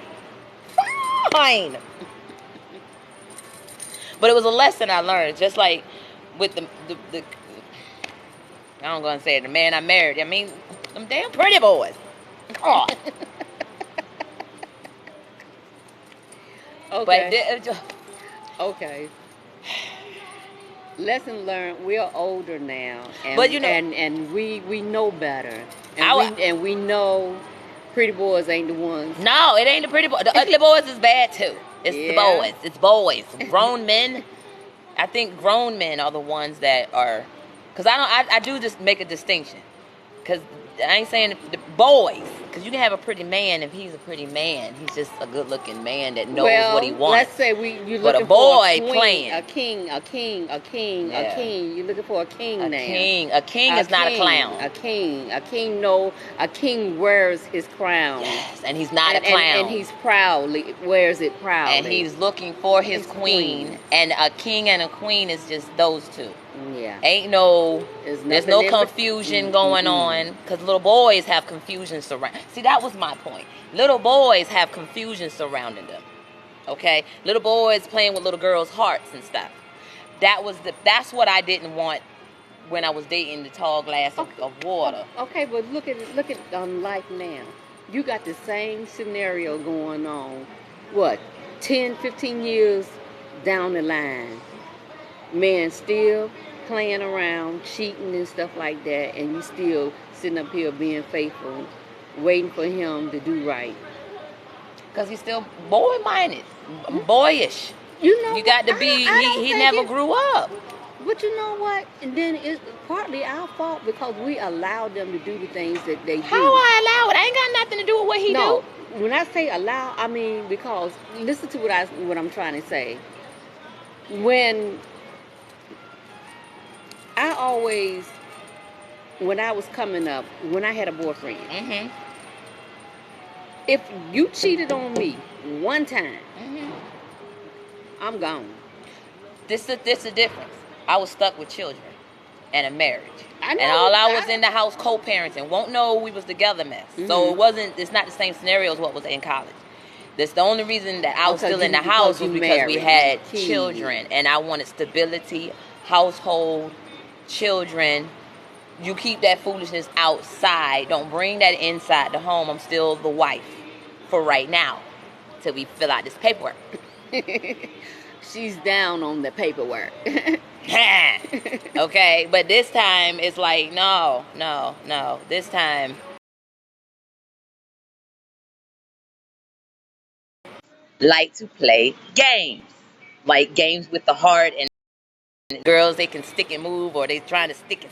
Fine. But it was a lesson I learned. Just like with the I'm going to say it, the man I married. I mean, them damn pretty boys. Oh. Okay. Okay. Lesson learned. We are older now, and but you know, and we know better, and we know pretty boys ain't the ones. No, it ain't the pretty boys. The ugly boys is bad too. It's the boys. It's boys. Grown men. I think grown men are the ones that are, because I do just make a distinction, because I ain't saying the boys, because you can have a pretty man if he's a pretty man. He's just a good-looking man that knows what he wants. Let's say you looking but a boy for playing a king. You're looking for a king now. A king is not a clown. A king wears his crown. Yes, and he's not a clown. And he's proudly wears it proudly. And he's looking for his queen. And a king and a queen is just those two. Yeah. There's no confusion going on, because little boys have confusion surrounding. See, that was my point. Little boys have confusion surrounding them. Okay? Little boys playing with little girls' hearts and stuff. That's what I didn't want when I was dating the tall glass of water. Okay, but look at life now. You got the same scenario going on. What? 10, 15 years down the line. Man still playing around, cheating and stuff like that, and you still sitting up here being faithful, waiting for him to do right. Because he's still boy-minded, boyish. You got to be, he never grew up. But you know what? And then it's partly our fault, because we allowed them to do the things that they do. How I allow it? I ain't got nothing to do with what he do. When I say allow, I mean because, listen to what I'm trying to say. When I was coming up, when I had a boyfriend, if you cheated on me one time, I'm gone. This is the difference. I was stuck with children and a marriage. And all I was in the house co-parenting. Won't know we was together mess. So it's not the same scenario as what was in college. That's the only reason that I was still in the house was because we had children, and I wanted stability, household, children. You keep that foolishness outside. Don't bring that inside the home. I'm still the wife for right now till we fill out this paperwork. She's down on the paperwork. Okay, but this time it's like, no. This time, like to play games. Like games with the heart, and girls, they can stick and move, or they trying to stick.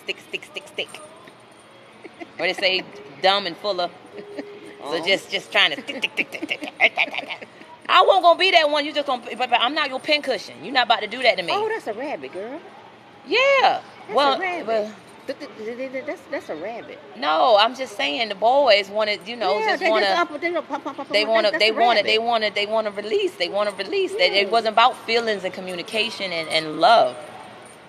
Or they say dumb and full of. So just trying to stick. I wasn't gonna be that one. You just gonna. But I'm not your pincushion. You're not about to do that to me. Oh, that's a rabbit, girl. Yeah. That's a rabbit. That's a rabbit. No, I'm just saying the boys wanted, they want to release. It wasn't about feelings and communication and love.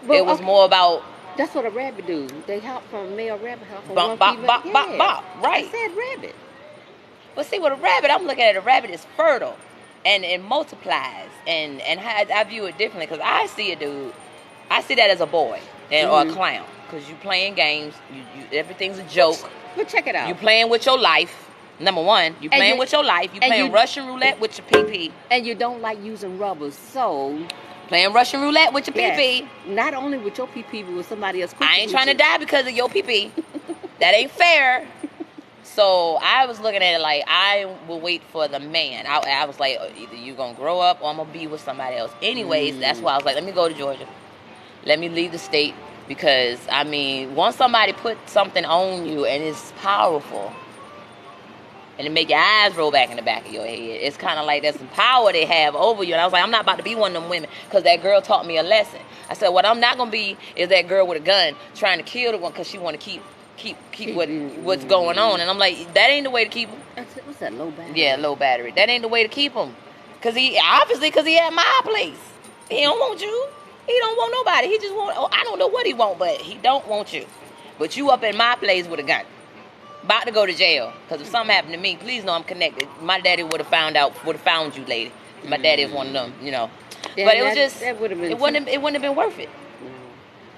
It was more about. That's what a rabbit do. They hop from a male rabbit, hop from bop, one female. Bop. Right. I said rabbit. But see, with a rabbit, I'm looking at a rabbit is fertile, and it multiplies, and I view it differently, because I see a dude. I see that as a boy. and or a clown, because you playing games. You everything's a joke. But check it out. You playing with your life. Number one, you playing with your life. You playing Russian roulette with your PP. And you don't like using rubbers, so playing Russian roulette with your PP. Not only with your PP, but with somebody else. I ain't trying to die because of your PP. That ain't fair. So I was looking at it like I will wait for the man. I was like, either you gonna grow up or I'm gonna be with somebody else. Anyways, that's why I was like, let me go to Georgia. Let me leave the state, because I mean, once somebody put something on you and it's powerful, and it make your eyes roll back in the back of your head, it's kind of like there's some power they have over you. And I was like, I'm not about to be one of them women, because that girl taught me a lesson. I said, what I'm not gonna be is that girl with a gun trying to kill the one because she want to keep what's going on. And I'm like, that ain't the way to keep him. What's that, low battery? Yeah, low battery. That ain't the way to keep him, because he at my place. He don't want you. He don't want nobody. He just want, I don't know what he want, but he don't want you. But you up in my place with a gun, about to go to jail. Because if something happened to me, please know I'm connected. My daddy would have found you, lady. My daddy is one of them, Yeah, but it was just, it wouldn't have been worth it.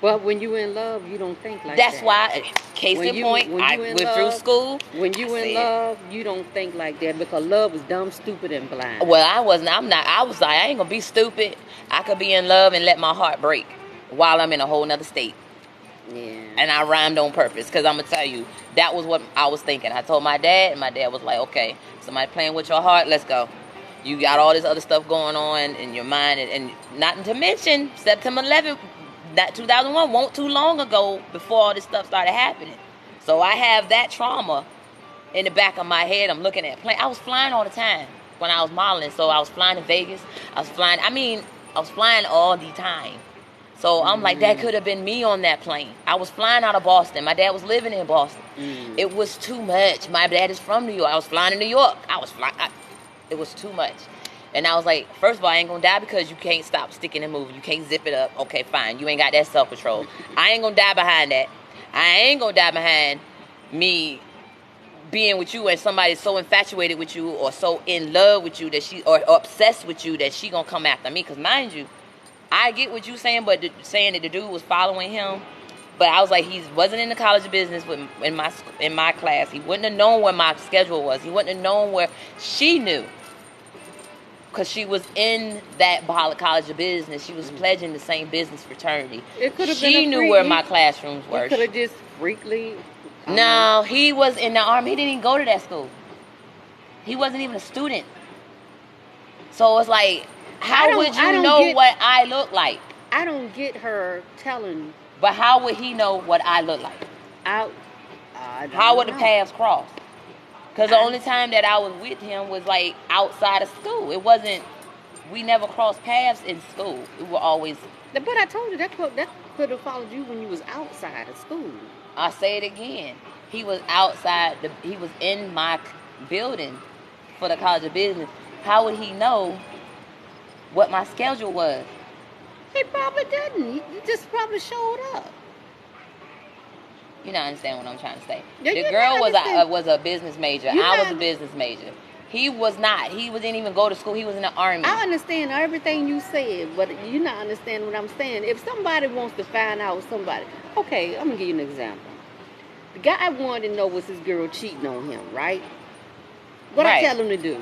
But when you in love, you don't think like That's that. why, case in point, I went through school. When you in love, you don't think like that, because love is dumb, stupid, and blind. Well, I was like, I ain't gonna be stupid. I could be in love and let my heart break while I'm in a whole nother state. Yeah. And I rhymed on purpose, because I'm gonna tell you, that was what I was thinking. I told my dad, and my dad was like, okay, somebody playing with your heart, let's go. You got all this other stuff going on in your mind, and not to mention September 11th, that 2001, won't too long ago before all this stuff started happening. So I have that trauma in the back of my head. I'm looking at I was flying all the time when I was modeling. So I was flying to Vegas. I was flying all the time. So I'm like, that could have been me on that plane. I was flying out of Boston. My dad was living in Boston. It was too much. My dad is from New York. I was flying to New York. It was too much. And I was like, first of all, I ain't gonna die because you can't stop sticking and moving. You can't zip it up. Okay, fine. You ain't got that self-control. I ain't gonna die behind that. I ain't gonna die behind me being with you and somebody so infatuated with you or so in love with you that or obsessed with you that she gonna come after me. Because mind you, I get what you saying, but saying that the dude was following him. But I was like, he wasn't in the College of Business in my class. He wouldn't have known where my schedule was. He wouldn't have known where she knew. Because she was in that College of Business. She was pledging the same business fraternity. She knew where my classrooms were. He could have just freakly... No, he was in the Army. He didn't even go to that school. He wasn't even a student. So it's like, how would you know what I look like? I don't get her telling... But how would he know what I look like? How would the paths cross? Because the only time that I was with him was like outside of school. It wasn't, we never crossed paths in school. We were always. But I told you that could have followed you when you was outside of school. I say it again. He was outside, he was in my building for the College of Business. How would he know what my schedule was? He probably didn't. He just probably showed up. You don't understand what I'm trying to say. Yeah, the girl was a business major. I was a business major. He was not. He didn't even go to school. He was in the Army. I understand everything you said, but you're not understanding what I'm saying. If somebody wants to find out somebody, okay, I'm going to give you an example. The guy wanted to know was his girl cheating on him, right? What I tell him to do?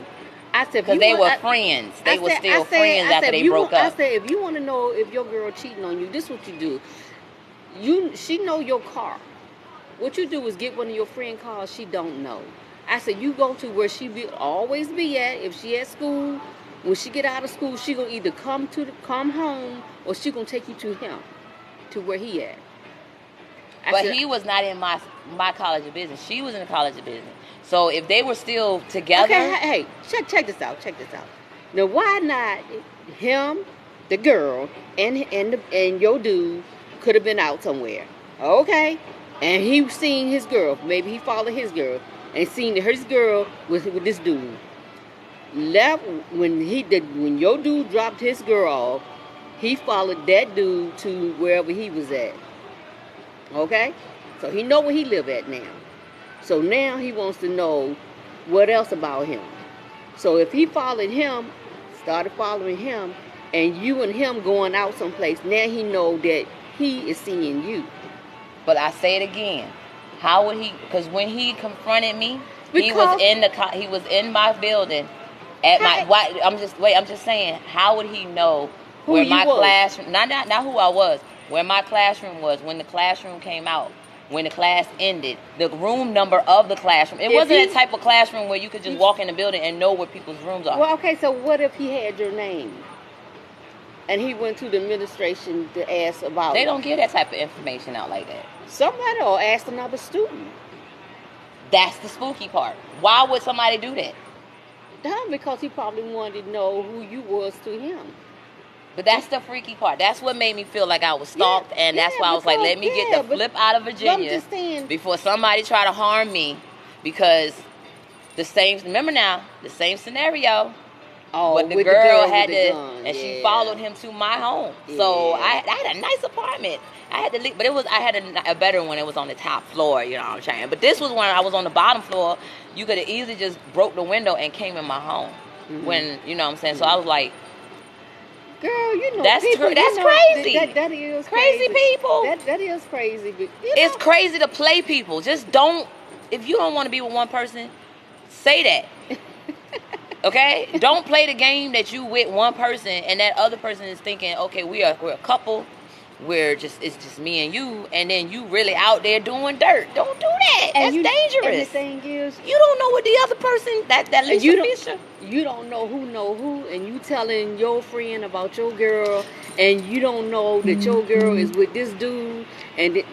I said, because they were friends. They were still friends after they broke up. I said, if you want to know if your girl cheating on you, this is what you do. She know your car. What you do is get one of your friend cars she don't know. I said, you go to where she always be at. If she at school, when she get out of school, she gonna either come home or she gonna take you to him, to where he at. But he was not in my College of Business. She was in the College of Business. So if they were still together. Okay, hey, check this out. Now, why not him, the girl, and your dude could have been out somewhere? Okay. And he seen his girl. Maybe he followed his girl and seen his girl with this dude. When your dude dropped his girl off, he followed that dude to wherever he was at. Okay? So he know where he live at now. So now he wants to know what else about him. So if he started following him, and you and him going out someplace, now he know that he is seeing you. But I say it again. How would he? Because when he confronted me, he Because- was in my building at my. Why? I'm just saying. How would he know Who where you my was? classroom? Not who I was. Where my classroom was when the classroom came out. When the class ended, the room number of the classroom. It wasn't a type of classroom where you could just walk in the building and know where people's rooms are. Well, okay, so what if he had your name? And he went to the administration to ask about They don't give that type of information out like that. somebody or asked another student. That's the spooky part. Why would somebody do that? Because he probably wanted to know who you was to him. But that's the freaky part. That's what made me feel like I was stalked, and that's why I was like, let me get the flip out of Virginia before somebody try to harm me. Because remember now, the same scenario. Oh, but the girl had to, gun. and she followed him to my home. So I had a nice apartment. I had to leave, but I had a better one. It was on the top floor, you know what I'm saying. But this was when I was on the bottom floor. You could have easily just broke the window and came in my home. When, you know what I'm saying. So I was like, girl, you know, that's people, that's crazy. crazy. That is crazy people. That is crazy. But, it's crazy to play people. Just don't. If you don't want to be with one person, say that. Okay? Don't play the game that you with one person and that other person is thinking, okay, we're a couple. It's just me and you, and then you really out there doing dirt. Don't do that. That's dangerous. And the thing is, you don't know what the other person that Lisa Fisher. You don't know who, and you telling your friend about your girl, and you don't know that your girl is with this dude, and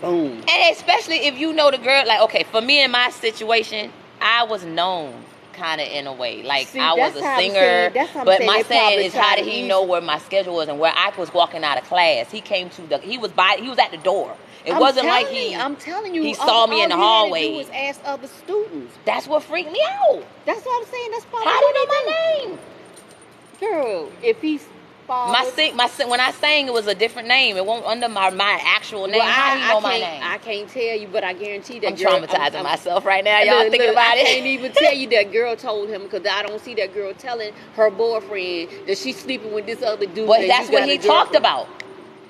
boom. And especially if you know the girl, like, okay, for me in my situation, I was known kind of in a way, like I was a singer, but my saying is, how did he know where my schedule was and where I was walking out of class? He came to he was at the door. I'm telling you, he saw me in the hallway. All he had to do was ask other students. That's what freaked me out. That's what I'm saying. That's probably how do you know my name, girl? If he's when I sang, it was a different name. It won't under my actual name. How do you know my name? I can't tell you, but I guarantee that I'm traumatizing myself right now. Y'all thinking about it? I can't even tell you that girl told him, because I don't see that girl telling her boyfriend that she's sleeping with this other dude. But that's what he talked about.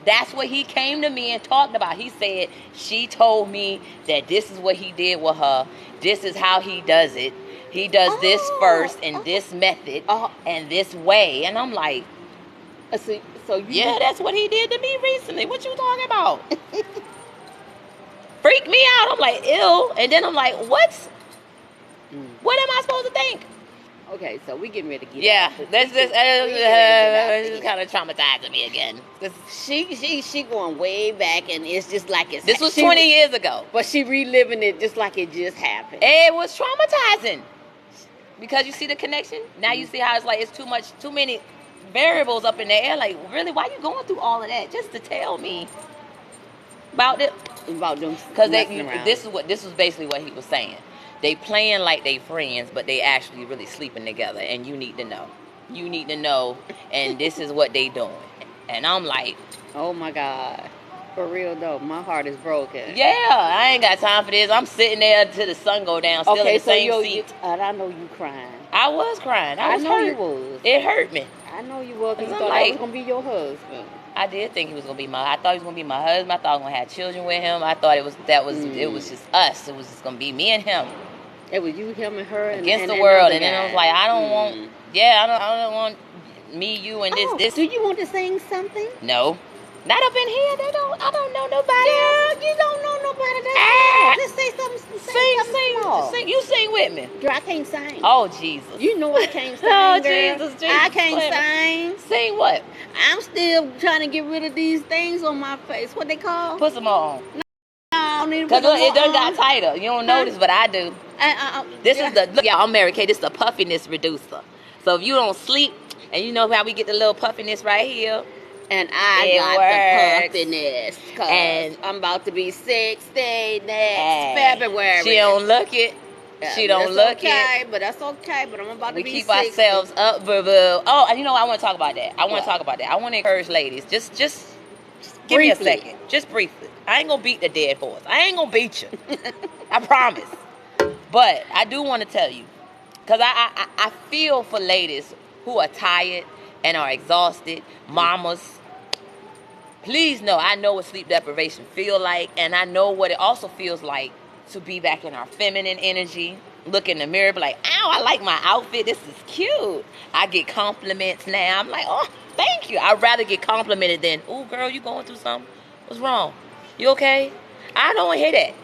That's what he came to me and talked about. He said, she told me that this is what he did with her. This is how he does it. He does this first in this method and this way. And I'm like, that's what he did to me recently. What you talking about? Freaked me out. I'm like, ew. And then I'm like, what? What am I supposed to think? Okay, so we getting ready to get out. This is kind of traumatizing me again. She going way back, and it's just like this was 20 years ago. But she reliving it just like it just happened. It was traumatizing. Because you see the connection? Now you see how it's like, it's too many variables up in the air. Like, really, why you going through all of that just to tell me about it? About them? Because this was basically what he was saying. They playing like they friends, but they actually really sleeping together, and you need to know. You need to know, and this is what they doing. And I'm like, oh my God. For real though, my heart is broken. Yeah, I ain't got time for this. I'm sitting there till the sun go down, still in the same seat. And I know you crying. I was crying. I know you was. It hurt me. I know you was. Because you thought that was gonna be your husband. I did think he was gonna be I thought he was gonna be my husband. I thought I was gonna have children with him. I thought it was just us. It was just gonna be me and him. It was you, him, and her against the world. And then I was like, I don't want. Yeah, I don't want me, you, and this. Do you want to sing something? No. Not up in here. I don't know nobody. Girl, you don't know nobody. Let's say something. Sing. You sing with me. Girl, I can't sing. Oh, Jesus. You know I can't sing, oh, girl. Jesus. I can't sing. Sing what? I'm still trying to get rid of these things on my face. What they call? Put some on. No, I don't need to put them on. Because it done got tighter. You don't notice, but I do. This is look, y'all, I'm Mary Kay. This is the puffiness reducer. So if you don't sleep, and you know how we get the little puffiness right here. And I got the puffiness. And I'm about to be 60 next February. She don't look it. She don't look it. But that's okay. But I'm about to be 60. We keep ourselves up. Oh, and you know what? I want to talk about that. I want to encourage ladies. Just give me a second. Just briefly. I ain't going to beat the dead horse. I ain't going to beat you. I promise. But I do want to tell you. Because I feel for ladies who are tired and are exhausted. Mamas. Please know, I know what sleep deprivation feel like, and I know what it also feels like to be back in our feminine energy. Look in the mirror, be like, ow, I like my outfit. This is cute. I get compliments now. I'm like, oh, thank you. I'd rather get complimented than, oh, girl, you going through something? What's wrong? You okay? I don't want to hear that.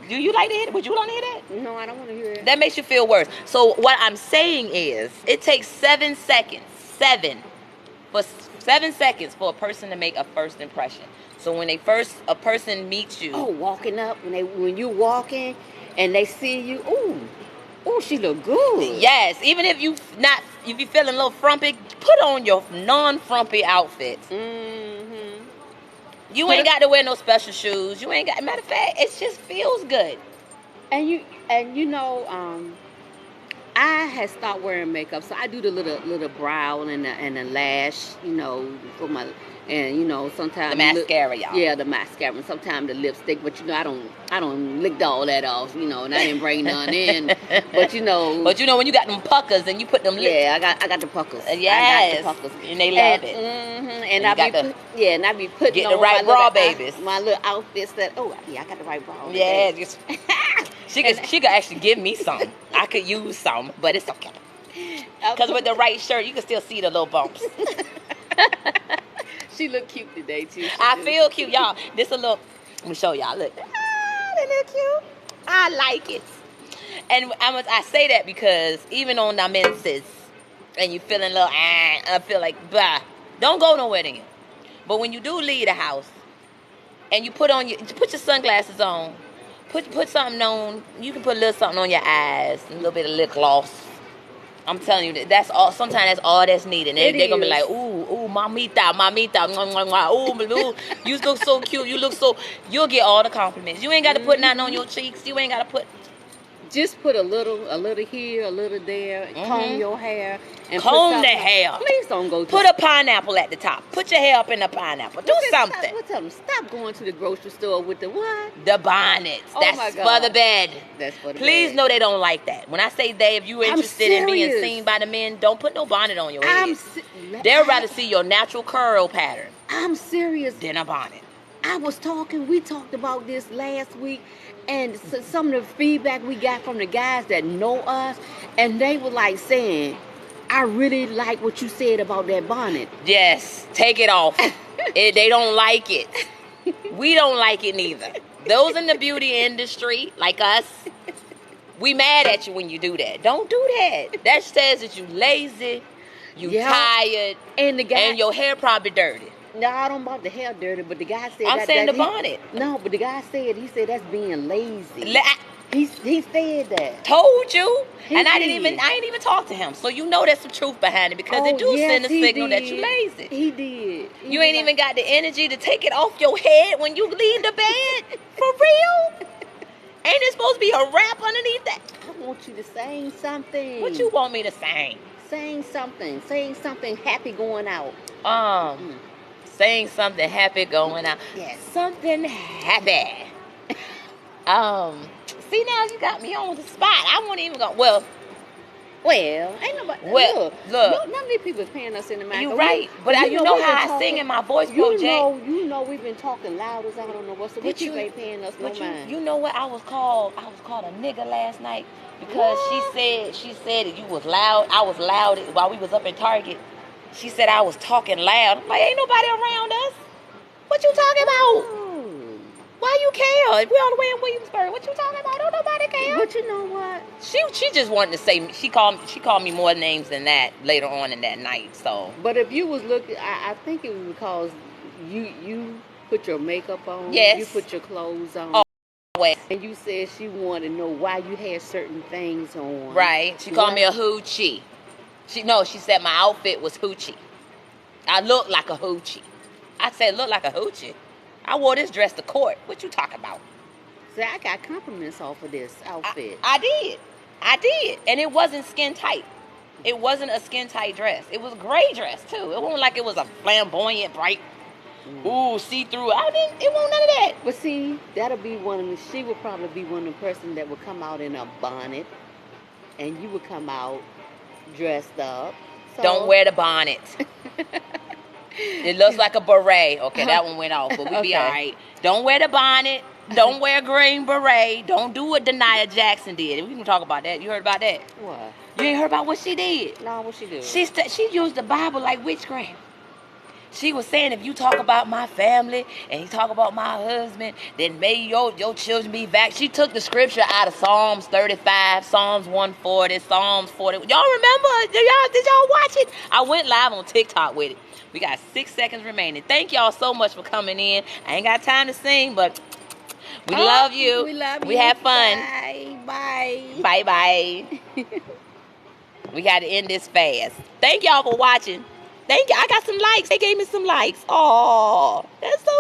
Do you like to hear that? Would you like to hear that? No, I don't want to hear it. That makes you feel worse. So what I'm saying is, it takes 7 seconds, 7 seconds for a person to make a first impression. So when a person meets you. Oh, walking up, when you walking and they see you, ooh, she look good. Yes, even if you feeling a little frumpy, put on your non-frumpy outfits. Mm-hmm. You ain't got to wear no special shoes. You ain't got. Matter of fact, it just feels good. And you know, I had stopped wearing makeup, so I do the little brow and the lash, you know, for my, and you know, sometimes the mascara, y'all. Yeah, the mascara, and sometimes the lipstick. But you know, I don't lick all that off, you know, and I didn't bring none in. But you know, when you got them puckers and you put them lips. Yeah, I got the puckers. Yes, I got the puckers, and they love it. Mm-hmm, and I be putting get on the right bra, babies. My little outfits that. Oh yeah, I got the right bra. Yeah, she could actually give me some. I could use some, but it's okay. Because with the right shirt, you can still see the little bumps. She look cute today too. I feel cute, y'all. This a little. Let me show y'all. Look, they look cute. I like it. And I say that because even on the menses, and you feeling a little, I feel like, bah, don't go nowhere then. But when you do leave the house, and you put your sunglasses on, put something on. You can put a little something on your eyes, a little bit of lip gloss. I'm telling you, that's all. Sometimes that's all that's needed. They're gonna be like, ooh, mamita, ooh, you look so cute. You'll get all the compliments. You ain't got to put nothing on your cheeks. You ain't got to put. Just put a little here, a little there. Mm-hmm. Comb your hair. And comb the hair. Please don't go. Put a pineapple at the top. Put your hair up in the pineapple. Do something. Stop going to the grocery store with the what? The bonnets. That's for the bed. That's for the bed. Please know they don't like that. When I say they, if you're interested in being seen by the men, don't put no bonnet on your head. They'd rather see your natural curl pattern. I'm serious. Than a bonnet. We talked about this last week, and some of the feedback we got from the guys that know us, and they were like saying, I really like what you said about that bonnet. Yes, take it off. They don't like it. We don't like it neither. Those in the beauty industry, like us, we mad at you when you do that. Don't do that. That says that you lazy, you tired, and your hair probably dirty. No, I don't about the hair dirty, but the guy said I'm saying the bonnet. No, but the guy said that's being lazy. He said that. Told you. I ain't even talk to him. So you know there's some truth behind it because it do send a signal that you lazy. He did. You ain't even got the energy to take it off your head when you leave the bed. For real? Ain't it supposed to be a wrap underneath that? I want you to sing something. What you want me to sing? Sing something. Sing something happy going out. Saying something happy going out. Yes. Something happy. See, now you got me on the spot. I won't even go. Well, ain't nobody. Look. None of these people is paying us in the microphone. You right, but you know how I sing in my voice, Jay. You know we've been talking loud as I don't know what's. But you ain't paying us no mind. You know what? I was called a nigga last night because she said that you was loud. I was loud while we was up in Target. She said I was talking loud. I'm like, ain't nobody around us. What you talking about? Why you care? We all the way in Williamsburg. What you talking about? Don't nobody care. But you know what? She just wanted to say. She called me more names than that later on in that night. So. But if you was looking, I think it was because you put your makeup on. Yes. You put your clothes on. Oh. Always. And you said she wanted to know why you had certain things on. Right. She called me a hoochie. She said my outfit was hoochie. I look like a hoochie. I said, look like a hoochie. I wore this dress to court. What you talking about? See, I got compliments off of this outfit. I did. And it wasn't skin tight. It wasn't a skin tight dress. It was a gray dress, too. It wasn't like it was a flamboyant, bright, see-through. It wasn't none of that. But see, she would probably be one of the person that would come out in a bonnet, and you would come out dressed up. So. Don't wear the bonnet. It looks like a beret. Okay, that one went off, but we be all right. Don't wear the bonnet. Don't wear a green beret. Don't do what Denia Jackson did. We can talk about that. You heard about that? What? You ain't heard about what she did? No, what she did? She used the Bible like witchcraft. She was saying, if you talk about my family and you talk about my husband, then may your children be back. She took the scripture out of Psalms 35, Psalms 140, Psalms 40. Y'all remember? Did y'all watch it? I went live on TikTok with it. We got 6 seconds remaining. Thank y'all so much for coming in. I ain't got time to sing, but we love you. We love you. We have fun. Bye. Bye. We got to end this fast. Thank y'all for watching. Thank you. I got some likes. They gave me some likes. Oh, that's so